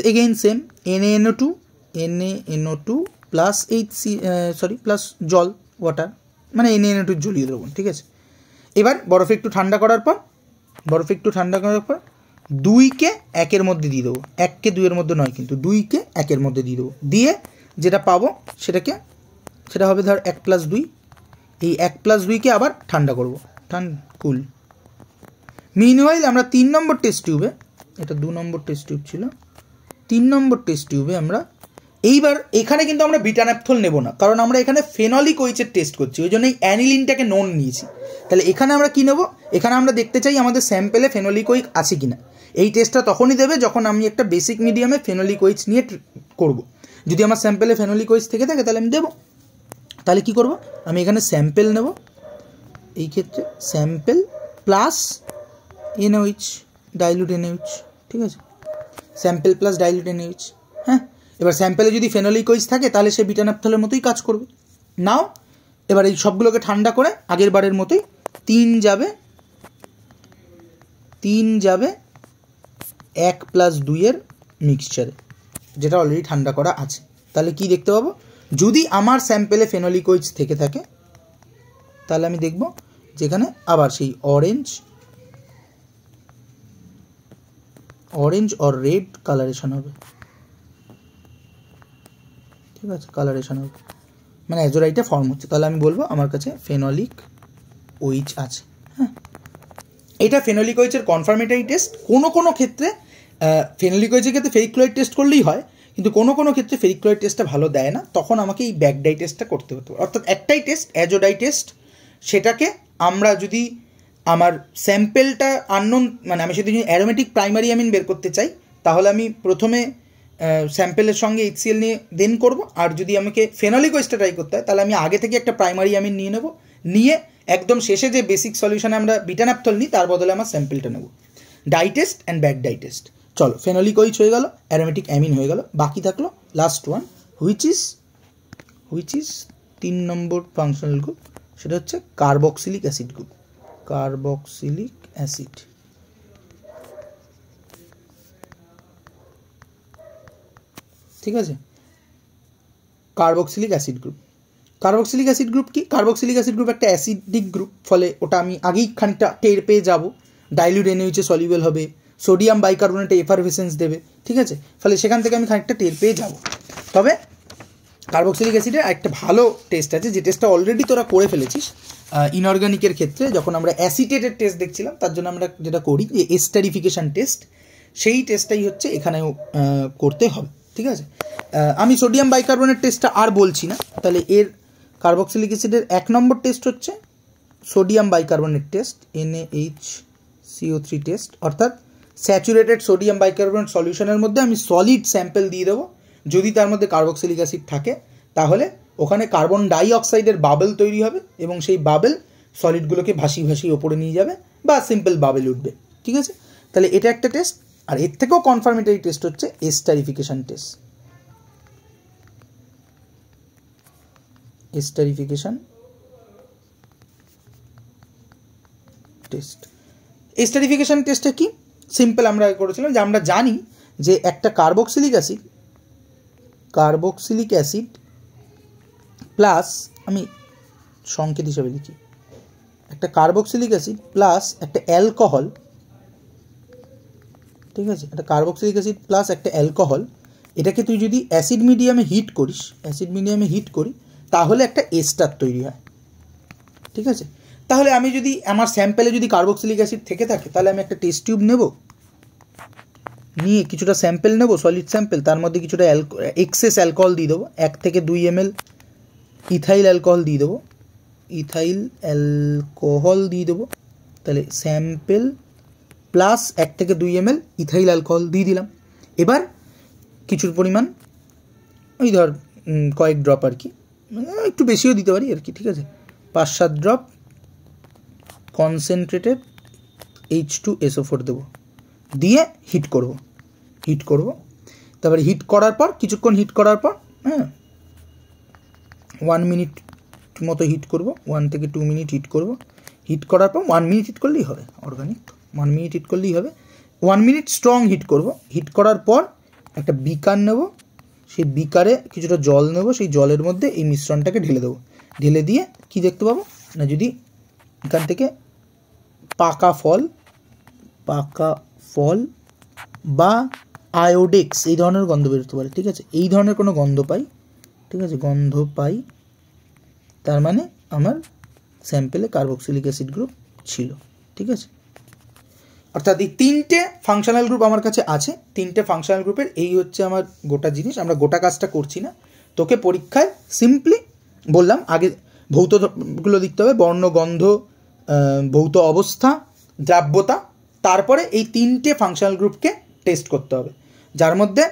again same NaNO2 plus plus জল, ওয়াটার, মানে NaNO2 জ্বলিয়ে দেবো, ঠিক আছে। এবার বরফে একটু ঠান্ডা করার পর 2কে 1-এর মধ্যে দিয়ে দেবো, 1কে 2-এর মধ্যে নয় কিন্তু, 2কে 1-এর মধ্যে দিয়ে দেবো, দিয়ে যেটা পাবো সেটা হবে ধর 1+2, এই 1+2কে আবার ঠান্ডা করবো, কুল। মিনওয়াইল আমরা 3 নম্বর টেস্ট টিউবে, এটা 2 নম্বর টেস্ট টিউব ছিল, 3 নম্বর টেস্ট টিউবে আমরা এইবার, এখানে কিন্তু আমরা বিটা ন্যাপথল নেব না, কারণ আমরা এখানে ফেনলিক ওইচের টেস্ট করছি, ওই জন্য এই অ্যানিলিনটাকে নোন নিয়েছি। তাহলে এখানে আমরা কী নেব, এখানে আমরা দেখতে চাই আমাদের স্যাম্পেলে ফেনলিক ওইচ আছে কিনা। এই টেস্টটা তখনই দেবে যখন আমি একটা বেসিক মিডিয়ামে ফেনলিক ওইচ নিয়ে করব। যদি আমার স্যাম্পেলে ফেনলিক ওইচ থেকে থাকে তাহলে আমি দেবো। তাহলে কি করব, আমি এখানে স্যাম্পেল নেব, এই ক্ষেত্রে sample plus NaOH, dilute NaOH, ঠিক আছে, স্যাম্পেল প্লাস ডাইলুট NaOH। হ্যাঁ, এবার স্যাম্পেলে যদি ফেনলিক ওইচ থাকে তাহলে সে বিটা ন্যাপথলের মতোই কাজ করবে, নাও এবার এই সবগুলোকে ঠান্ডা করে আগের বারের মতোই 3 যাবে 1 + 2 এর মিক্সচারে, যেটা অলরেডি ঠান্ডা করা আছে। তাহলে কি দেখতে পাবো, যদি আমার স্যাম্পেলে ফেনোলিক OH থেকে থাকে তাহলে আমি দেখব যেখানে আবার সেই অরেঞ্জ অর রেড কালারেশন হবে, ঠিক আছে, কালারেশন হবে মানে অ্যাজোরাইটে ফর্ম হচ্ছে। তাহলে আমি বলবো আমার কাছে ফেনোলিক OH আছে। হ্যাঁ, এটা ফেনোলিক OH এর কনফার্মেটরি টেস্ট। কোনো ক্ষেত্রে ফেনোলিক OH এর ক্ষেত্রে ফেরিক ক্লোরাইড টেস্ট করলেই হয়, কিন্তু কোনো ক্ষেত্রে ফেরিক ক্লোরাইড টেস্টটা ভালো দেয় না, তখন আমাকে এই ব্যাক ডাই টেস্টটা করতে হতো। অর্থাৎ একটাই টেস্ট, অ্যাজোডাই টেস্ট, সেটাকে আমরা যদি আমার স্যাম্পেলটা আননোন, মানে আমি যদি অ্যারোমেটিক প্রাইমারি অ্যামিন বের করতে চাই, তাহলে আমি প্রথমে স্যাম্পেলের সঙ্গে HCl নিয়ে দেন করব। আর যদি আমাকে ফেনোলিক OHটা ট্রাই করতে হয় তাহলে আমি আগে থেকে একটা প্রাইমারি অ্যামিন নিয়ে নেব, নিয়ে একদম শেষে যে বেসিক সলিউশনে আমরা বিটানাপথল নিই তার বদলে আমার স্যাম্পেলটা নেব। Dye test and back dye test. চলো, ফেনোলিক OH হয়ে গেল, অ্যারোমেটিক অ্যামিন হয়ে গেল, বাকি থাকলো last one, which is 3 number functional group, সেটা হচ্ছে carboxylic acid group. Carboxylic acid, ঠিক আছে, carboxylic acid group. Carboxylic acid group কি? কার্বক্সিলিক অ্যাসিড গ্রুপ একটা অ্যাসিডিক গ্রুপ, ফলে ওটা আমি আগেই খানিকটা টের পেয়ে যাব। ডাইলিউট NaOH সলিউবল হবে, সোডিয়াম বাইকার্বনেটে এফারভেসেন্স দেবে, ঠিক আছে, ফলে সেখান থেকে আমি খানিকটা টের পেয়ে যাব। তবে কার্বক্সিলিক অ্যাসিডের একটা ভালো টেস্ট আছে, যে টেস্টটা অলরেডি তোরা করে ফেলেছিস ইনঅর্গানিকের ক্ষেত্রে। যখন আমরা অ্যাসিটেটের টেস্ট দেখছিলাম তার জন্য আমরা যেটা করি যে এস্টারিফিকেশন টেস্ট, সেই টেস্টটাই হচ্ছে এখানেও করতে হবে, ঠিক আছে। আমি সোডিয়াম বাইকার্বনেট টেস্টটা আর বলছি না। তাহলে এর কার্বক্সিলিক অ্যাসিডের 1 নম্বর টেস্ট হচ্ছে sodium bicarbonate test, NaHCO3 test, অর্থাৎ স্যাচুরেটেড সোডিয়াম বাইকার্বনেট সলিউশনের মধ্যে আমি সলিড স্যাম্পেল দিয়ে দেবো। যদি তার মধ্যে কার্বক্সিলিক অ্যাসিড থাকে তাহলে ওখানে কার্বন ডাই অক্সাইডের বাবেল তৈরি হবে এবং সেই বাবেল সলিডগুলোকে ভাসিয়ে ওপরে নিয়ে যাবে বা সিম্পল বাবেল উঠবে, ঠিক আছে। তাহলে এটা একটা টেস্ট। আর এর থেকেও কনফার্মেটরি টেস্ট হচ্ছে এস্টারিফিকেশন টেস্ট। এস্টারিফিকেশন টেস্টটা কি? সিম্পল আমরা করেছিলাম যে আমরা জানি যে একটা কার্বক্সিলিক অ্যাসিড প্লাস, আমি সংকেত হিসাবে লিখি, একটা কার্বক্সিলিক অ্যাসিড প্লাস একটা অ্যালকোহল, ঠিক আছে, একটা কার্বক্সিলিক অ্যাসিড প্লাস একটা অ্যালকোহল, এটাকে তুই যদি অ্যাসিড মিডিয়ামে হিট করি তাহলে একটা এস্টার তৈরি হয়, ঠিক আছে। তাহলে আমি যদি আমার স্যাম্পেলে যদি কার্বক্সিলিক অ্যাসিড থেকে থাকে তাহলে আমি একটা টেস্ট টিউব নেব, নিয়ে কিছুটা স্যাম্পেল নেব, সলিড স্যাম্পেল, তার মধ্যে কিছুটা এক্সেস অ্যালকোহল দিয়ে দেবো, 1 থেকে 2 ml ইথাইল অ্যালকোহল দিয়ে দেবো, তাহলে স্যাম্পেল প্লাস 1 থেকে 2 ml ইথাইল অ্যালকোহল দিয়ে দিলাম। এবার কিছুর পরিমাণ ওই ধর কয়েক ড্রপ আর কি, একটু বেশিও দিতে পারি আর কি, ঠিক আছে, 5-7 ড্রপ কনসেন্ট্রেটেড H2SO4 দেবো, দিয়ে হিট করব। তারপরে হিট করার পর কিছুক্ষণ হিট করার পর, হ্যাঁ, 1 মিনিট মতো হিট করব, 1 থেকে 2 মিনিট হিট করব। হিট করার পর 1 মিনিট হিট করলেই হবে, অর্গানিক 1 মিনিট হিট করলেই হবে। 1 মিনিট স্ট্রং হিট করব। হিট করার পর একটা বিকার নেব, সেই বিকারে কিছুটা জল নেব, সেই জলের মধ্যে এই মিশ্রণটাকে ঢেলে দেবো। ঢেলে দিয়ে কি দেখতে পাবো না, যদি এখান থেকে পাকা ফল বা আয়োডেক্স এই ধরনের গন্ধ বেরোতে পারে, ঠিক আছে, এই ধরনের কোনো গন্ধ পাই, তার মানে আমার স্যাম্পেলে কার্বক্সিলিক অ্যাসিড গ্রুপ ছিল, ঠিক আছে। অর্থাৎ এই 3টে ফাংশনাল গ্রুপ আমার কাছে আছে। 3টে ফাংশনাল গ্রুপের এই হচ্ছে আমার গোটা জিনিস। আমরা গোটা কাজটা করছি না, তোকে পরীক্ষায় সিম্পলি বললাম আগে ভৌতগুলো লিখতে হবে, বর্ণ, গন্ধ, ভৌত অবস্থা, দ্রাব্যতা, তারপরে এই 3টে ফাংশনাল গ্রুপকে টেস্ট করতে হবে, যার মধ্যে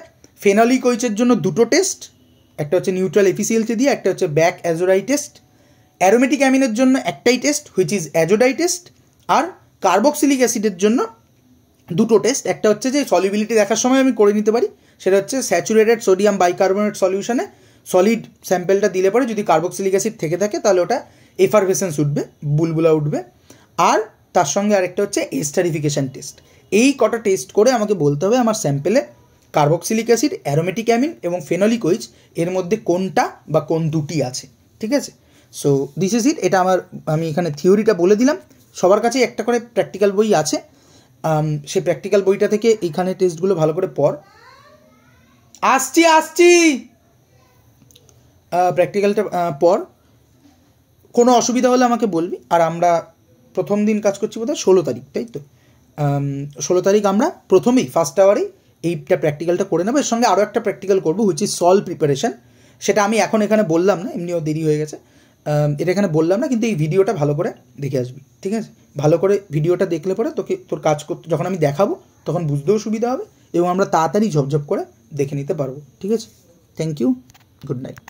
ফেনোলিক OH-এর জন্য 2টো টেস্ট, একটা হচ্ছে নিউট্রাল FeCl দিয়ে, একটা হচ্ছে ব্যাক অ্যাজোডাই টেস্ট। অ্যারোমেটিক অ্যামিনের জন্য একটাই test, which is azo dye test. আর কার্বক্সিলিক অ্যাসিডের জন্য 2টো টেস্ট, একটা হচ্ছে যে সলিবিলিটি দেখার সময় আমি করে নিতে পারি, সেটা হচ্ছে স্যাচুরেটেড সোডিয়াম বাইকার্বনেট সলিউশনে সলিড স্যাম্পেলটা দিলে পরে যদি কার্বক্সিলিক অ্যাসিড থেকে থাকে তাহলে ওটা এফারভেসেন্স উঠবে, বুলবুলা উঠবে। আর তার সঙ্গে আরেকটা হচ্ছে এস্টারিফিকেশান টেস্ট। এই কটা টেস্ট করে আমাকে বলতে হবে আমার স্যাম্পেলে কার্বক্সিলিক অ্যাসিড, অ্যারোমেটিক অ্যামিন এবং ফেনলিক ওইচ এর মধ্যে কোনটা বা কোন দুটি আছে, ঠিক আছে। So this is it. এটা আমি এখানে থিওরিটা বলে দিলাম। সবার কাছেই একটা করে প্র্যাকটিক্যাল বই আছে, সেই প্র্যাকটিক্যাল বইটা থেকে এইখানে টেস্টগুলো ভালো করে পড়। আসছি প্র্যাকটিক্যালটা পড়, কোনো অসুবিধা হলে আমাকে বলবি। আর আমরা প্রথম দিন কাজ করছি বোধহয় 16 তারিখ, তাই তো? 16 তারিখ আমরা প্রথমেই ফার্স্ট আওয়ারেই এইটা প্র্যাকটিক্যালটা করে নেবো। এর সঙ্গে আরও একটা প্র্যাকটিক্যাল করবো হুইচ ইজ সল প্রিপারেশন। সেটা আমি এখন এখানে বললাম না, এমনিও দেরি হয়ে গেছে, এটা এখানে বললাম না, কিন্তু এই ভিডিওটা ভালো করে দেখে আসবি, ঠিক আছে? ভালো করে ভিডিওটা দেখলে পরে তোর কাজ করতে যখন আমি দেখাবো তখন বুঝতেও সুবিধা হবে এবং আমরা তাড়াতাড়ি ঝপঝপ করে দেখে নিতে পারবো, ঠিক আছে? Thank you, good night.